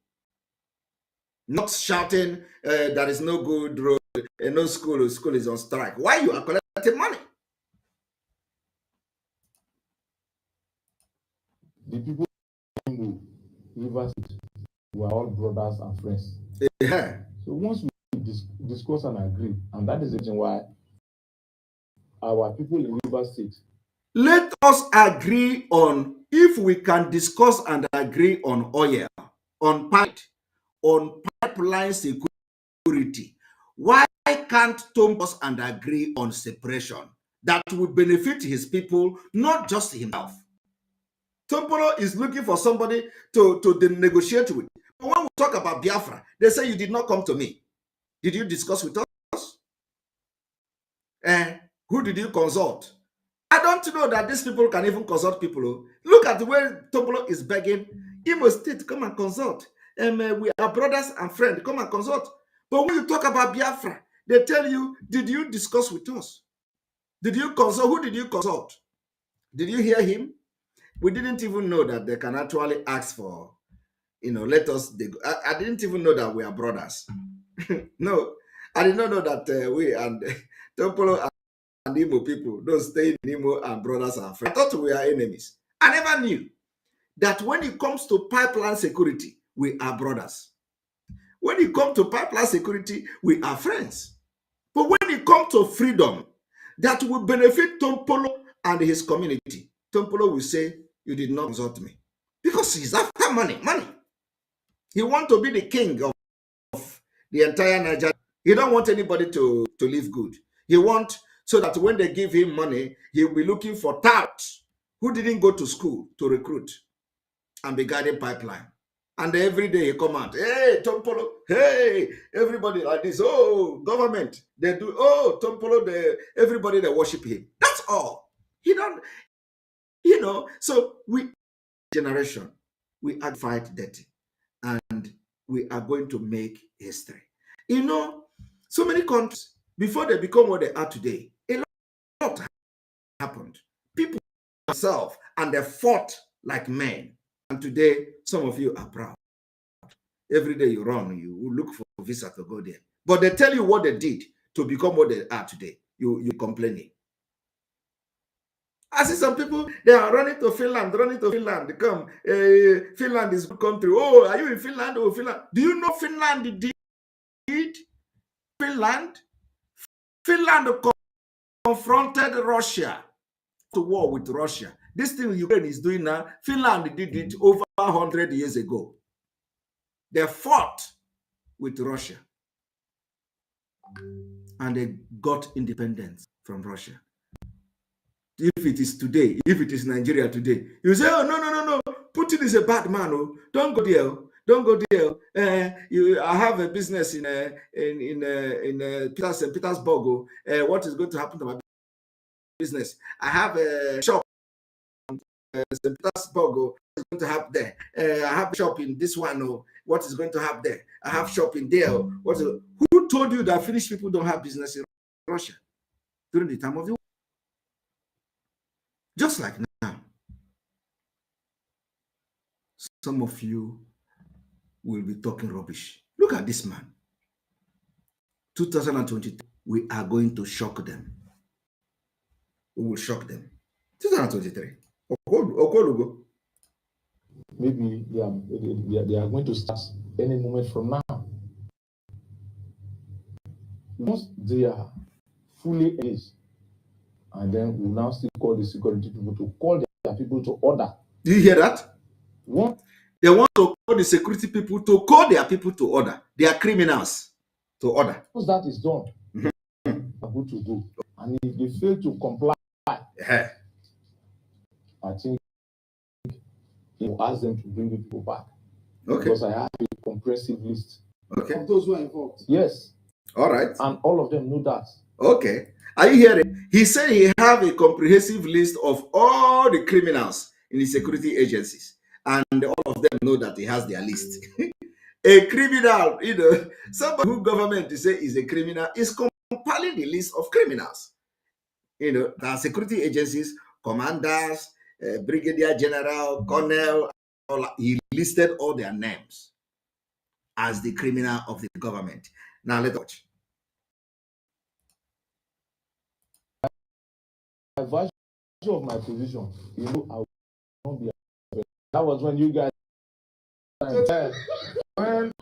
Not shouting, there is no good road, no school is on strike. Why you are collecting money? The people in Rivers were all brothers and friends. Yeah. So once we discuss and agree, and that is the reason why our people in Rivers State. Let us agree on, if we can discuss and agree on oil, on pipeline security. Why can't Tom us and agree on separation that will benefit his people, not just himself? Tompolo is looking for somebody to negotiate with. But when we talk about Biafra, they say you did not come to me. Did you discuss with us? Who did you consult? I don't know that these people can even consult people. Look at the way Tompolo is begging. Imo State, come and consult. We are brothers and friends. Come and consult. But when you talk about Biafra, they tell you, did you discuss with us? Did you consult? Who did you consult? Did you hear him? We didn't even know that they can actually ask for, let us. I didn't even know that we are brothers. No, I did not know that we and Tompolo and Imo people don't stay in Imo and brothers and friends. I thought we are enemies. I never knew that when it comes to pipeline security, we are brothers. When it comes to pipeline security, we are friends. But when it comes to freedom, that will benefit Tompolo and his community, Tompolo will say, you did not consult me. Because he's after money. He wants to be the king of the entire Nigeria. He don't want anybody to live good. He wants so that when they give him money, he'll be looking for touts who didn't go to school to recruit and be guiding pipeline. And every day he come out, hey, Tompolo, hey, everybody like this, oh, government, they do, oh, Tompolo, everybody, they worship him. That's all. He don't, so generation, we are fight dirty and we are going to make history. So many countries, before they become what they are today, a lot happened. People themselves and they fought like men. And today, some of you are proud. Every day you run, you look for a visa to go there. But they tell you what they did to become what they are today. You complaining. I see some people, they are running to Finland. Come, Finland is a good country. Oh, are you in Finland? Oh, Finland. Do you know Finland did? Finland confronted Russia to war with Russia. This thing Ukraine is doing now, Finland did it over 100 years ago. They fought with Russia and they got independence from Russia. If it is today, if it is Nigeria today, you say, oh, no. Putin is a bad man. Oh, don't go there. Don't go there. I have a business in St. Petersburg. What is going to happen to my business? I have a shop in St. Petersburg. What is going to happen there? I have a shop in this one. Oh, what is going to happen there? I have shop in there. Who told you that Finnish people don't have business in Russia during the time of the war? Just like now, some of you will be talking rubbish. Look at this man. 2023, we are going to shock them. We will shock them. 2023. Maybe they are going to start any moment from now. Once they are fully engaged, and then we now still call the security people to call their people to order. Do you hear that? What? They want to call the security people to call their people to order. They are criminals to order. Once that is done, they are good to go. And if they fail to comply, I think he will ask them to bring the people back. Okay. Because I have a comprehensive list. Okay. Of those who are involved. Yes. All right. And all of them know that. Okay. Are you hearing? He said he have a comprehensive list of all the criminals in the security agencies. And all of them know that he has their list. A criminal, somebody who government to say is a criminal is compiling the list of criminals. The security agencies, commanders, brigadier general, colonel, he listed all their names as the criminal of the government. Now let's watch. By virtue of my position, I will not be afraid. That was when you guys when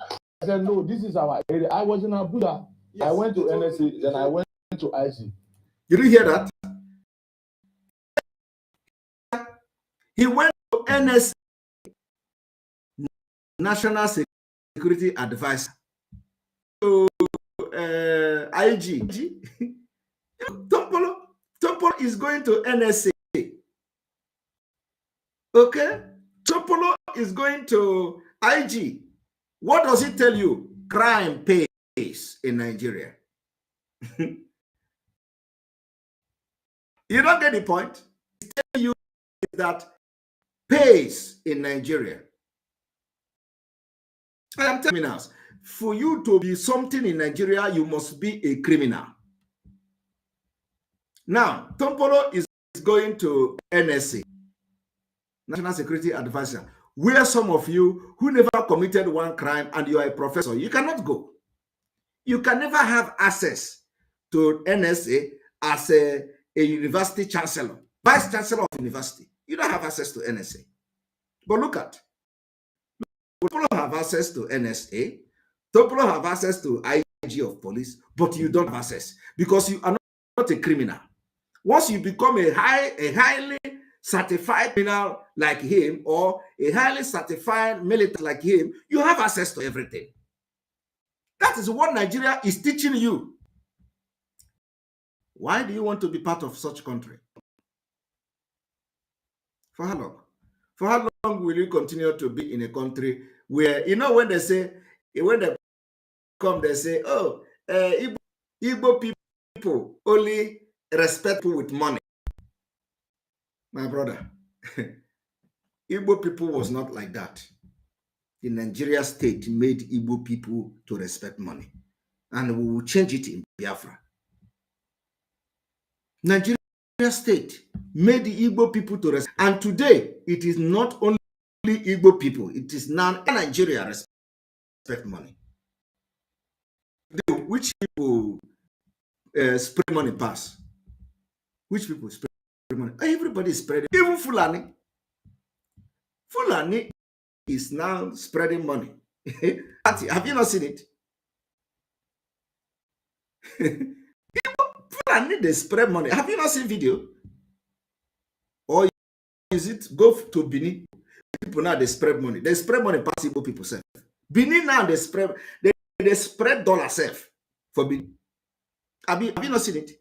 I said no, this is our area. I was in Abuja. Yes, I went to NSA, then I went to IG. Did you hear that? He went to NSA, National Security Advisor, to IG. Tompolo is going to NSA. Okay? Tompolo is going to IG. What does it tell you? Crime pays in Nigeria. You don't get the point? It's telling you that pays in Nigeria. I am telling you now, for you to be something in Nigeria, you must be a criminal. Now, Tompolo is going to NSA, National Security Advisor, where some of you who never committed one crime and you are a professor, you cannot go. You can never have access to NSA as a university chancellor, vice chancellor of university. You don't have access to NSA. But look at, Tompolo have access to NSA, Tompolo have access to IG of police, but you don't have access because you are not a criminal. Once you become a highly certified criminal like him or a highly certified militant like him, you have access to everything. That is what Nigeria is teaching you. Why do you want to be part of such country? For how long? For how long will you continue to be in a country where, when they say, when they come, they say, oh, Igbo people only respect people with money. My brother, Igbo people was not like that. The Nigeria state made Igbo people to respect money. And we will change it in Biafra. Nigeria state made the Igbo people to respect. And today, it is not only Igbo people, it is now Nigeria respect money. Which people spread money pass? Which people spread money? Everybody is spreading. Even Fulani. Fulani is now spreading money. Have you not seen it? Fulani, they spread money. Have you not seen video? Or is it go to Benin? People now they spread money. They spread money past Igbo people self. Benin now they spread dollar self for Benin. Have you not seen it?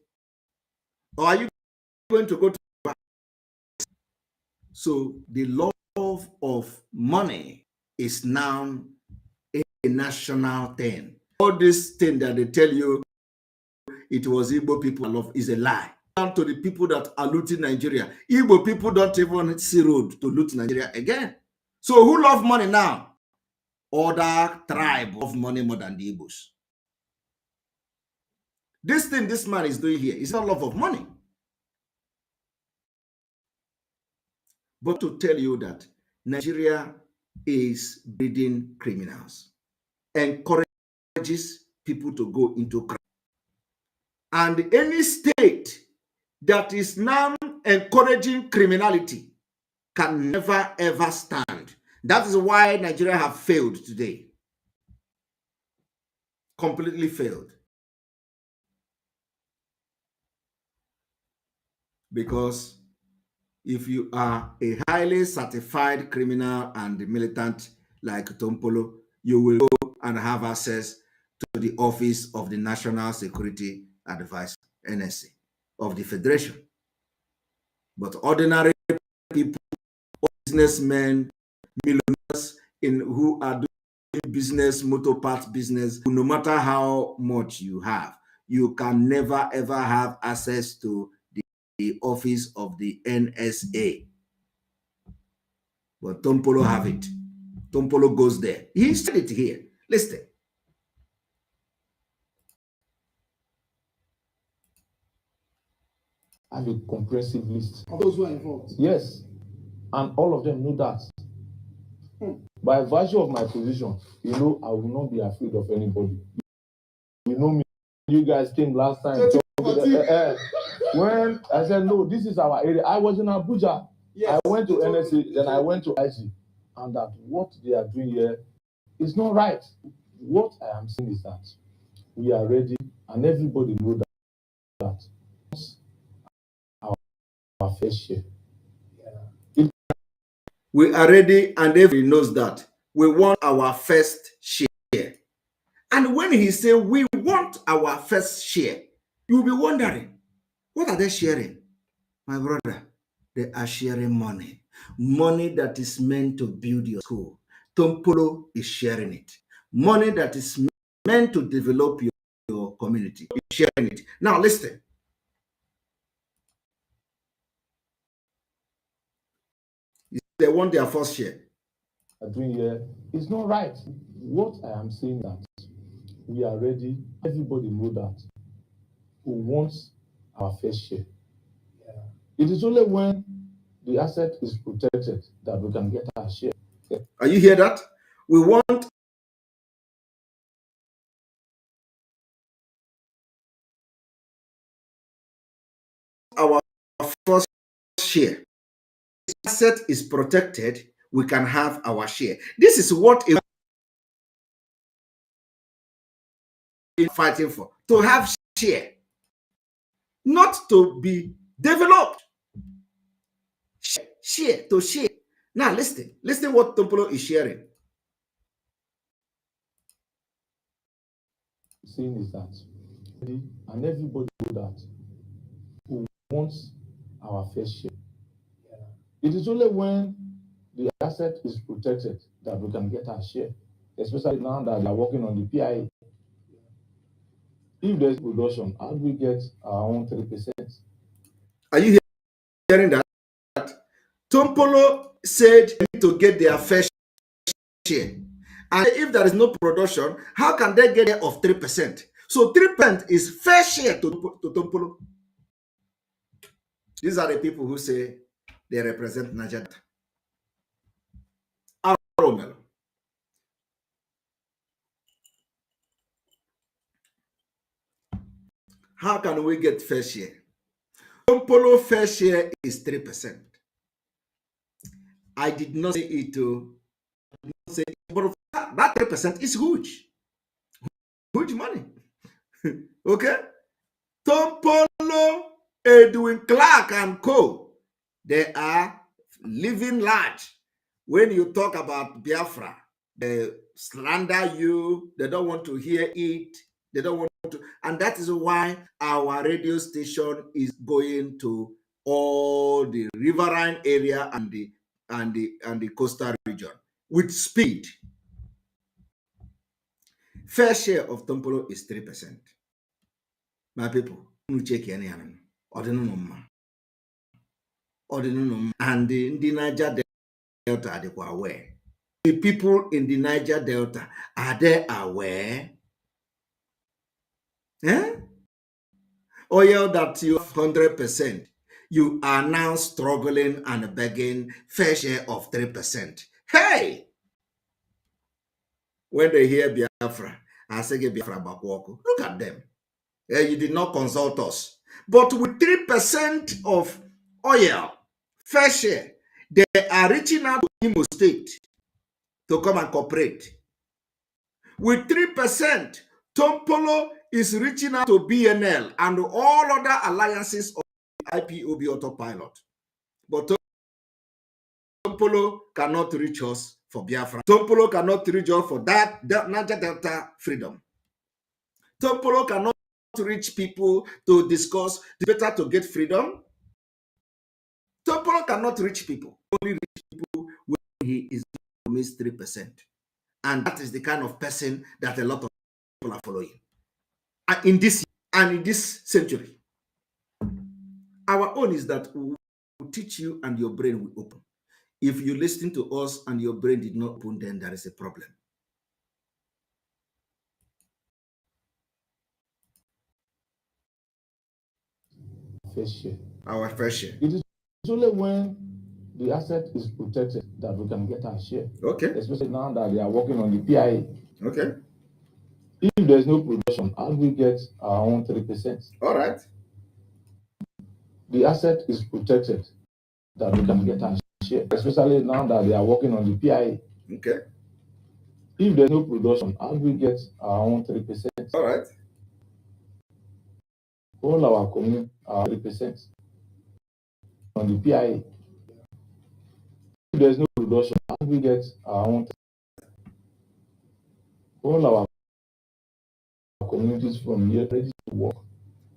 Or are you going to go to? So the love of money is now a national thing. All this thing that they tell you it was Igbo people love is a lie. Down to the people that are looting Nigeria. Igbo people don't even see road to loot Nigeria again. So who love money now? Other tribe of money more than the Igbos. This thing this man is doing here is not love of money. But to tell you that Nigeria is breeding criminals, encourages people to go into crime. And any state that is now encouraging criminality can never ever stand. That is why Nigeria have failed today. Completely failed. Because if you are a highly certified criminal and militant like Tompolo, you will go and have access to the office of the National Security Advisor, NSA, of the Federation. But ordinary people businessmen, millionaires who are doing business, motor parts business. No matter how much you have, you can never ever have access to the office of the NSA. But Tompolo have it. Tompolo goes there. He said it here. Listen. I have a comprehensive list of those who are involved. Yes, and all of them know that. By virtue of my position, you know, I will not be afraid of anybody. You know me. You guys came last time. When I said, no, this is our area. I was in Abuja. Yes, I went to NSA, then I went to IG. And that what they are doing here is not right. What I am saying is that we are ready, and everybody knows that our fair share. We are ready, and everybody knows that we want our first share. And when he said we want our first share, you'll be wondering, what are they sharing? My brother, they are sharing money. Money that is meant to build your school. Tompolo is sharing it. Money that is meant to develop your community is sharing it. Now listen. They want their first share. Doing here is not right. What I am saying that we are ready. Everybody knows that who wants our fair share. It is only when the asset is protected that we can get our share. Are you hear that? We want our first share. If the asset is protected, we can have our share. This is what we're fighting for, to have share, not to be developed. Share, to share. Now listen what Tompolo is sharing. Saying is that, and everybody knows that who wants our fair share. It is only when the asset is protected that we can get our share, especially now that they are working on the PIA. If there's production, how do we get our own 3%? Are you hearing that? Tompolo said they need to get their fair share. And if there is no production, how can they get of 3%? So 3% is fair share to Tompolo. These are the people who say they represent Nigeria. How can we get fair share? Tompolo fair share is 3%. I did not say it to say, but that 3% is huge. Huge money. Okay? Tompolo, Edwin Clark and co, they are living large. When you talk about Biafra, they slander you, they don't want to hear it, they don't want to, and that is why our radio station is going to all the riverine area and the coastal region with speed. Fair share of Tompolo is 3%. My people, check any animal. And the Niger Delta are they aware. The people in the Niger Delta, are they aware? Oil that you have 100%, you are now struggling and begging fair share of 3%. Hey! When they hear Biafra, I say Biafra Bakwoko. Look at them. You did not consult us. But with 3% of oil, fair share, they are reaching out to Imo State to come and cooperate. With 3%, Tompolo is reaching out to BNL and all other alliances of the IPOB autopilot. But Tompolo cannot reach us for Biafra. Tompolo cannot reach us for that Niger Delta freedom. Tompolo cannot reach people to discuss the better to get freedom. Tompolo cannot are not rich people. Only rich people when he is promised 3%. And that is the kind of person that a lot of people are following. And in this century, our own is that we will teach you and your brain will open. If you listen to us and your brain did not open, then there is a problem. Fair share. Our fair share. It is only when the asset is protected that we can get our share. Okay. Especially now that they are working on the PIA. Okay. If there's no production, how do we get our own 3%? All right. The asset is protected that we can get our share, especially now that they are working on the PIA. Okay. If there's no production, how do we get our own 3%? All right. All our community are 3% on the PIA. If there's no production, how do we get our own? All our communities from here ready to work.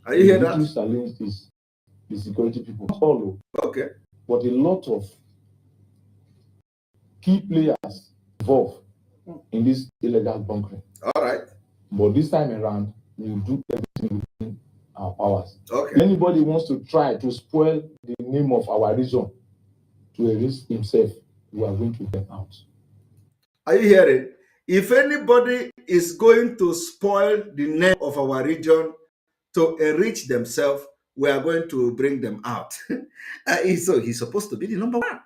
Are you hearing that? The challenge is the security people. All okay. But a lot of key players involved in this illegal bunkering. All right. But this time around, we'll do everything within our powers. Okay. If anybody wants to try to spoil the name of our region to erase himself, we are going to get out. Are you hearing? If anybody is going to spoil the name of our region to enrich themselves, we are going to bring them out. So he's supposed to be the number one.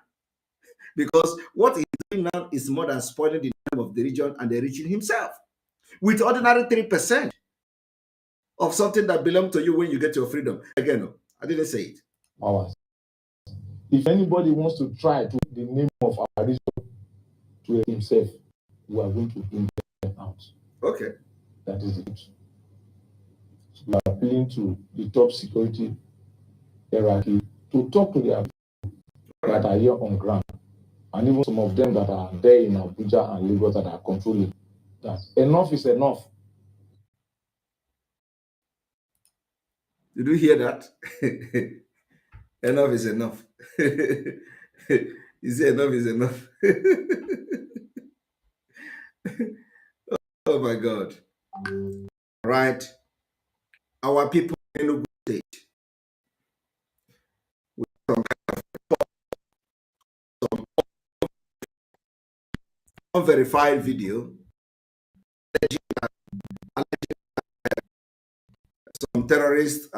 Because what he's doing now is more than spoiling the name of the region and enriching himself. With ordinary 3% of something that belongs to you when you get your freedom. Again, no, I didn't say it. Powers. If anybody wants to try to the name of our region to himself, we are going to bring them out. Okay. That is it. So we are appealing to the top security hierarchy to talk to their people that are here on ground, and even some of them that are there in Abuja and Lagos that are controlling that enough is enough. Did you hear that? Enough is enough. You say enough is enough. Oh my God. Right. Our people in Enugu State with some unverified video, some terrorists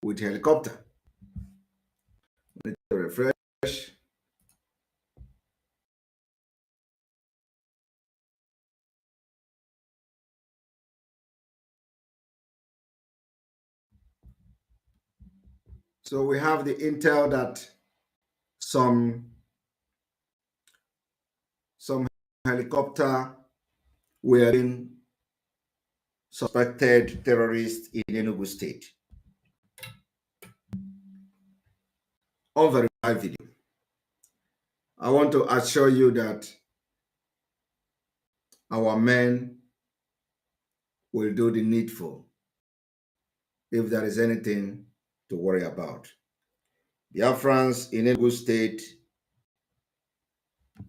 with helicopter. Let me refresh. So we have the intel that some helicopter were in suspected terrorists in Enugu State. Unverified video. I want to assure you that our men will do the needful if there is anything to worry about. Biafrans in Enugu State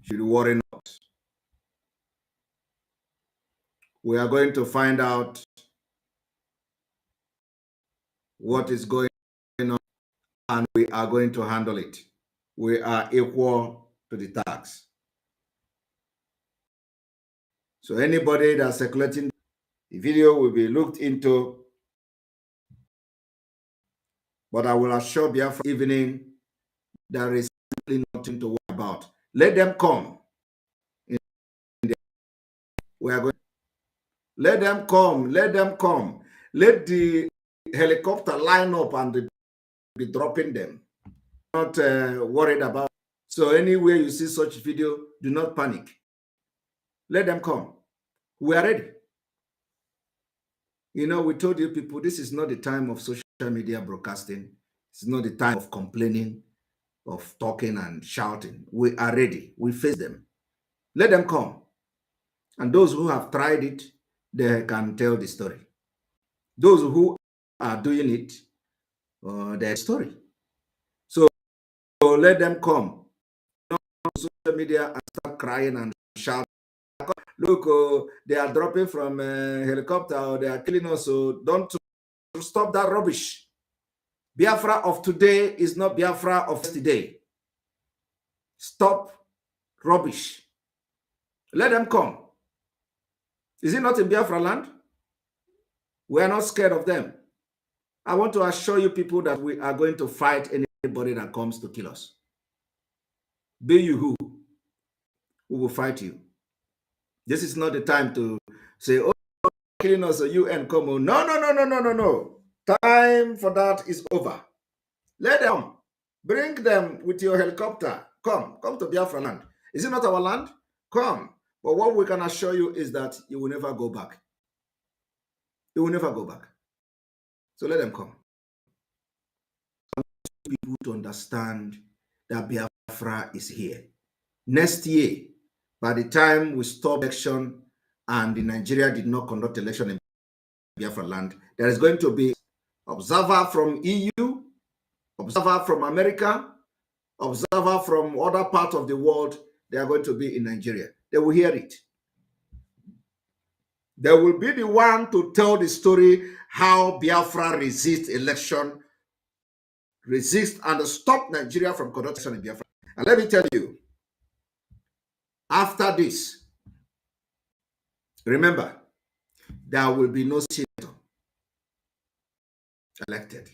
should worry not. We are going to find out what is going on and we are going to handle it. We are equal to the tax. So anybody that's circulating the video will be looked into, but I will assure Biafra evening there is nothing to worry about. Let them come. We are going. Let them come. Let them come. Let the helicopter line up and be dropping them. Not worried about. So anywhere you see such video, do not panic. Let them come. We are ready. You know, we told you people, this is not the time of social media broadcasting. It's not the time of complaining, of talking and shouting. We are ready. We face them. Let them come. And those who have tried it, they can tell the story. Those who are doing it, their story. So let them come on social media and start crying and shouting. Look, they are dropping from a helicopter, or they are killing us. So don't stop that rubbish. Biafra of today is not Biafra of yesterday. Stop rubbish. Let them come. Is it not in Biafra land? We are not scared of them. I want to assure you people that we are going to fight anybody that comes to kill us. Be you who, we will fight you. This is not the time to say, oh, killing us, a UN come on. No. Time for that is over. Let them. Bring them with your helicopter. Come to Biafra land. Is it not our land? Come. But what we can assure you is that you will never go back. You will never go back. So let them come. I want people to understand that Biafra is here. Next year, by the time we stop election and Nigeria did not conduct election in Biafra land, there is going to be observer from EU, observer from America, observer from other parts of the world. They are going to be in Nigeria. They will hear it. They will be the one to tell the story how Biafra resists election, resist and stop Nigeria from conducting in Biafra. And let me tell you, after this, remember, there will be no senator elected.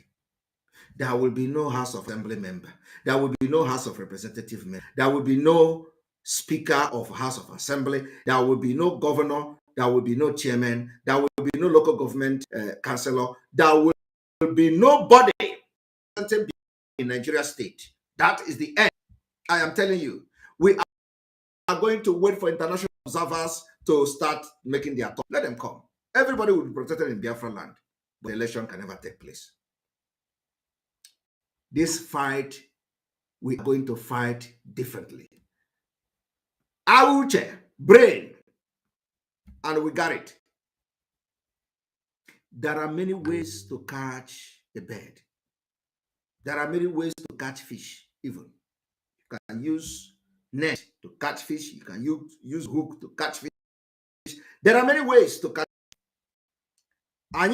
There will be no House of Assembly member. There will be no House of Representative member. There will be no Speaker of House of Assembly. There will be no governor. There will be no chairman. There will be no local government councillor. There will be nobody in Nigeria state. That is the end. I am telling you, we are going to wait for international observers to start making their talk. Let them come. Everybody will be protected in Biafra land, but the election can never take place. This fight, we are going to fight differently. Auche, brain, and we got it. There are many ways to catch a bird. There are many ways to catch fish, even. You can use net to catch fish. You can use hook to catch fish. There are many ways to catch fish.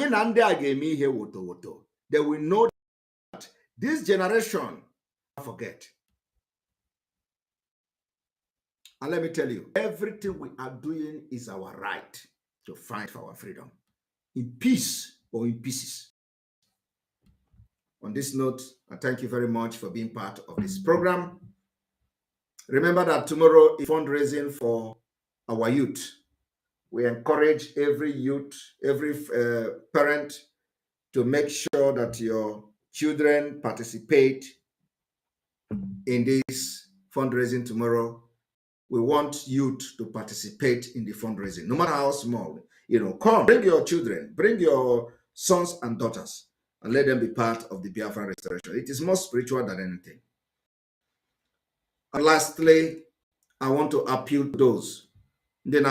They will know that this generation forget. And let me tell you, everything we are doing is our right to fight for our freedom, in peace or in pieces. On this note, I thank you very much for being part of this program. Remember that tomorrow is fundraising for our youth. We encourage every youth, every parent to make sure that your children participate in this fundraising tomorrow. We want youth to participate in the fundraising, no matter how small. Come, bring your children, bring your sons and daughters, and let them be part of the Biafra restoration. It is more spiritual than anything. And lastly, I want to appeal to those. Let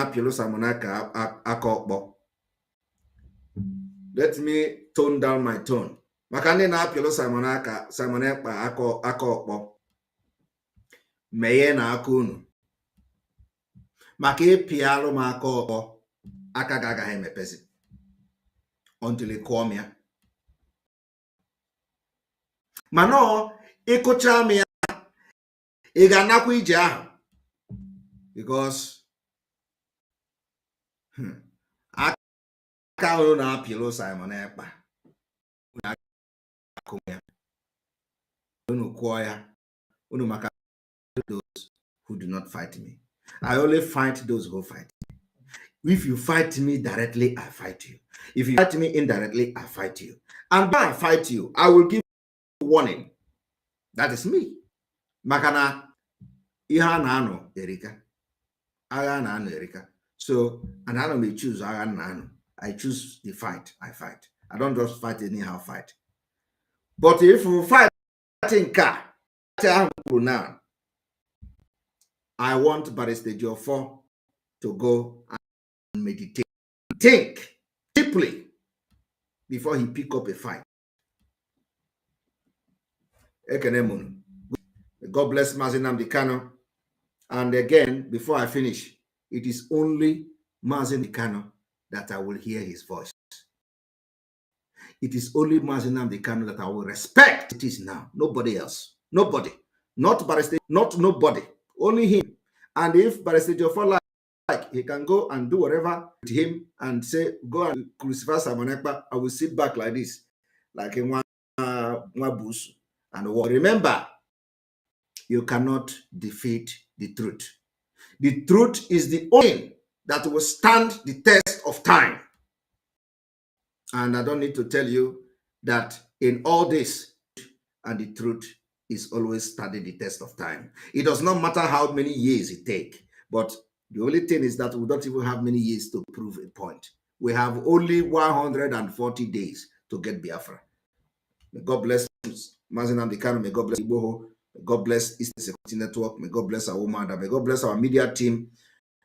me tone down my tone. Meye na aka unu. Maka ịpịalụ m aka ọkpọ, aka ga-agaghị emepezi until ị kụọ m ya. Mana ịkụcha m ya, ị ga-anakwa ije ahụ, because aka unu na-apịlụ Simon Ekpa, unu kụọ ya, unu maka those who do not fight me. I only fight those who fight me. If you fight me directly, I fight you. If you fight me indirectly, I fight you. And when I fight you, I will give you a warning. That is me. Makana iha na ano erika. Agha na ano erika. So, and I may choose agha na ano. I choose the fight. I fight. I don't just fight anyhow fight. But if you fight in car, now, I want Barrister Jofor to go and meditate, think deeply before he pick up a fight. God bless Mazi Nnamdi Kanu. And again, before I finish, it is only Mazi Nnamdi Kanu that I will hear his voice. It is only Mazi Nnamdi Kanu that I will respect. It is now. Nobody else. Nobody. Not Barrister, not nobody. Only him. And if Barrister Jofor like, he can go and do whatever with him and say, go and crucify Simon Ekpa. I will sit back like this, like in one bush. And remember, you cannot defeat the truth. The truth is the only thing that will stand the test of time. And I don't need to tell you that in all this, and the truth is always standing the test of time. It does not matter how many years it takes, but the only thing is that we don't even have many years to prove a point. We have only 140 days to get Biafra. May God bless Mazi Nnamdi Kanu. May God bless Igboho. May God bless Eastern Security Network. May God bless our UMU-ADA. May God bless our media team.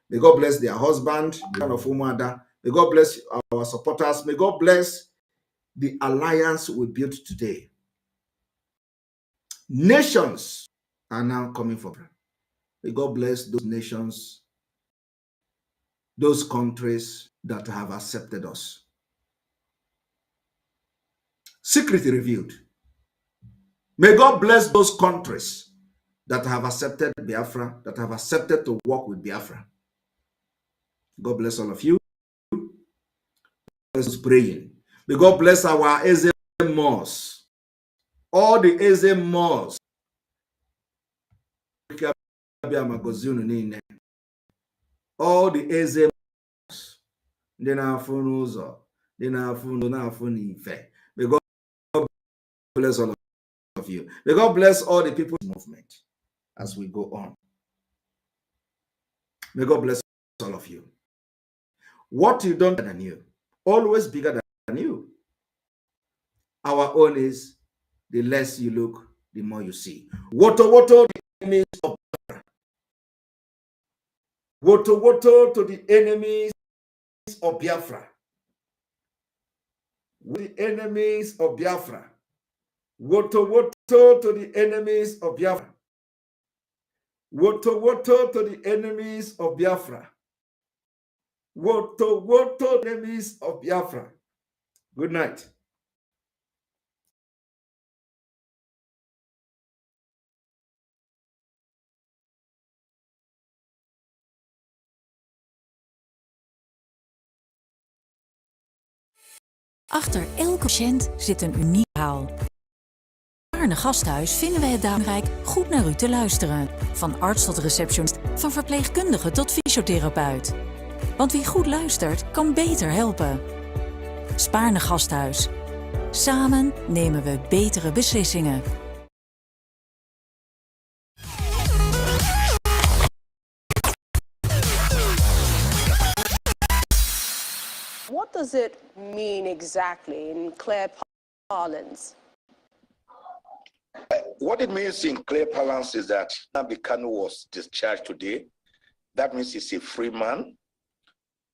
May God bless their husband, the of UMU-ADA. May God bless our supporters. May God bless the alliance we built today. Nations are now coming for. May God bless those nations, those countries that have accepted us. Secretly revealed. May God bless those countries that have accepted Biafra, that have accepted to work with Biafra. God bless all of you. Let's praying. May God bless our Eze Mosques. All the Eze Mosques. All the Eze Mosques. May God bless all of you. May God bless all the people's movement as we go on. May God bless all of you. What you don't than you, always bigger than you. Our own is the less you look, the more you see. Woto the enemies of Biafra. Woto to the enemies of Biafra. The enemies of Biafra. Woto to the enemies of Biafra. Woto to the enemies of Biafra. Woto enemies of Biafra. Good night. Achter elke patiënt zit een uniek verhaal. In het Gasthuis vinden we het belangrijk goed naar u te luisteren. Van arts tot receptionist, van verpleegkundige tot fysiotherapeut. Want wie goed luistert, kan beter helpen. Spaarne Gasthuis. Samen nemen we betere beslissingen. What does it mean exactly in clear parlance? What it means in clear parlance is that Nnamdi Kanu was discharged today. That means he's a free man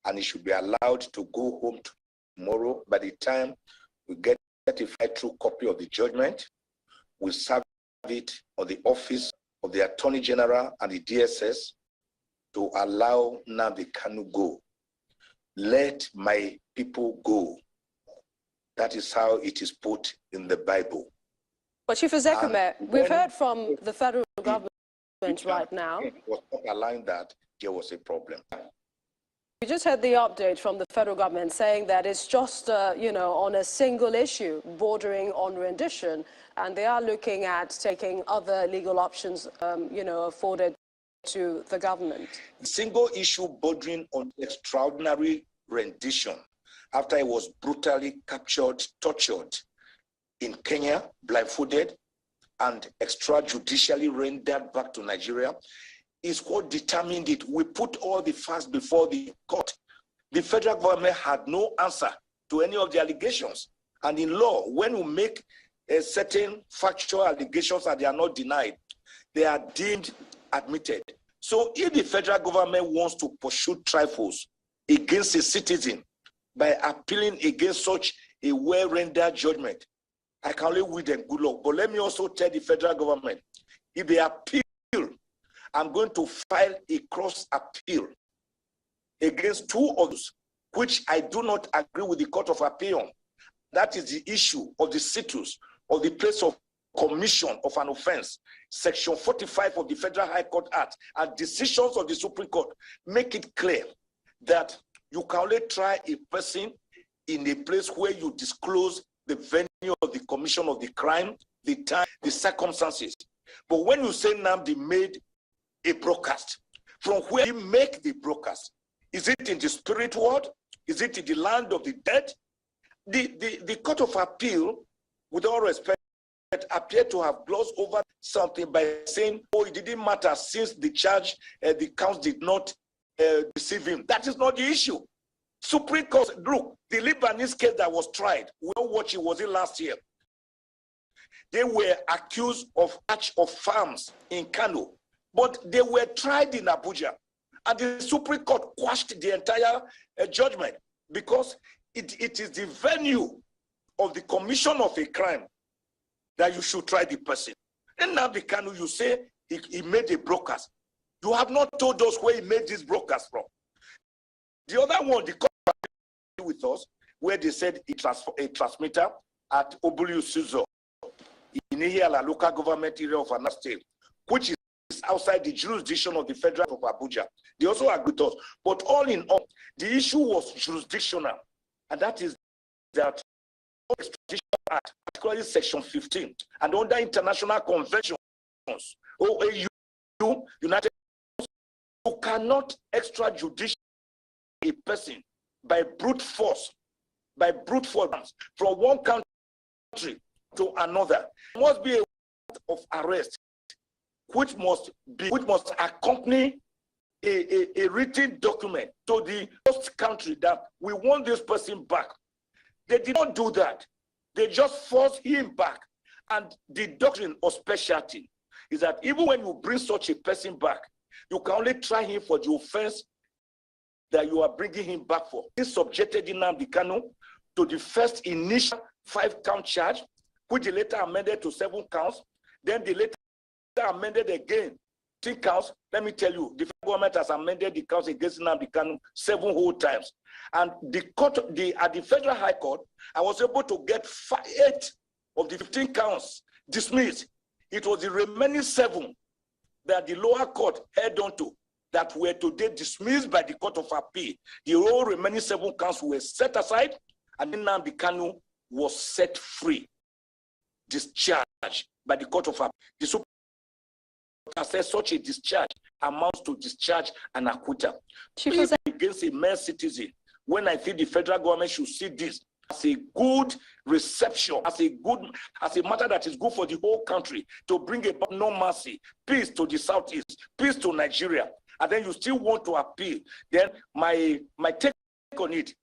and he should be allowed to go home tomorrow. By the time we get a certified true copy of the judgment, we serve it on the office of the Attorney General and the DSS to allow Nnamdi Kanu go. Let my people go. That is how it is put in the Bible. But Chief Ezekeme, we've heard from the federal government right now. Was not allowing that, there was a problem. We just heard the update from the federal government saying that it's just, on a single issue bordering on rendition, and they are looking at taking other legal options, afforded to the government. Single issue bordering on extraordinary rendition after he was brutally captured, tortured in Kenya, blindfolded, and extrajudicially rendered back to Nigeria is what determined it. We put all the facts before the court. The federal government had no answer to any of the allegations. And in law, when we make a certain factual allegations and they are not denied, they are deemed admitted. So if the federal government wants to pursue trifles against a citizen by appealing against such a well-rendered judgment, I can only wish them good luck. But let me also tell the federal government, if they appeal, I'm going to file a cross appeal against two of those, which I do not agree with the Court of Appeal on. That is the issue of the status of the place of commission of an offense. Section 45 of the Federal High Court Act and decisions of the Supreme Court make it clear that you can only try a person in a place where you disclose the venue of the commission of the crime, the time, the circumstances. But when you say Nnamdi made a broadcast, from where he make the broadcast, is it in the spirit world? Is it in the land of the dead? The Court of Appeal, with all respect, appear to have glossed over something by saying, oh, it didn't matter since the charge, the counts did not deceive him. That is not the issue. Supreme Court, look, the Lebanese case that was tried, we know what it was in last year. They were accused of catch of farms in Kano, but they were tried in Abuja. And the Supreme Court quashed the entire judgment because it is the venue of the commission of a crime that you should try the person. And now the Kano, you say he made a broadcast. You have not told us where he made this broadcast from. The other one, the court with us, where they said a transmitter at Obulu Suzo in Ihiala local government area of Anambra State, which is outside the jurisdiction of the Federal of Abuja. They also agreed with us. But all in all, the issue was jurisdictional, and that is that Extradition Act, particularly Section 15, and under international conventions, OAU, United States, you cannot extrajudiciate a person by brute force from one country to another. There must be a warrant of arrest, which must accompany a written document to the host country that we want this person back. They did not do that. They just forced him back. And the doctrine of specialty is that even when you bring such a person back, you can only try him for the offense that you are bringing him back for. He subjected Nnamdi Kanu to the first initial 5-count charge, which they later amended to 7 counts. Then they later amended again 3 counts. Let me tell you, the federal government has amended the counts against Nnamdi Kanu 7 whole times. And the court, at the Federal High Court, I was able to get 8 of the 15 counts dismissed. It was the remaining 7 that the lower court held on to that were today dismissed by the Court of Appeal. The all remaining 7 counts were set aside, and then Nnamdi Kanu was set free, discharged by the Court of Appeal. The Supreme Court said such a discharge amounts to discharge and acquittal. Against a mere citizen, when I think the federal government should see this as a good reception, as a matter that is good for the whole country, to bring about normalcy, peace to the southeast, peace to Nigeria, and then you still want to appeal, then my take on it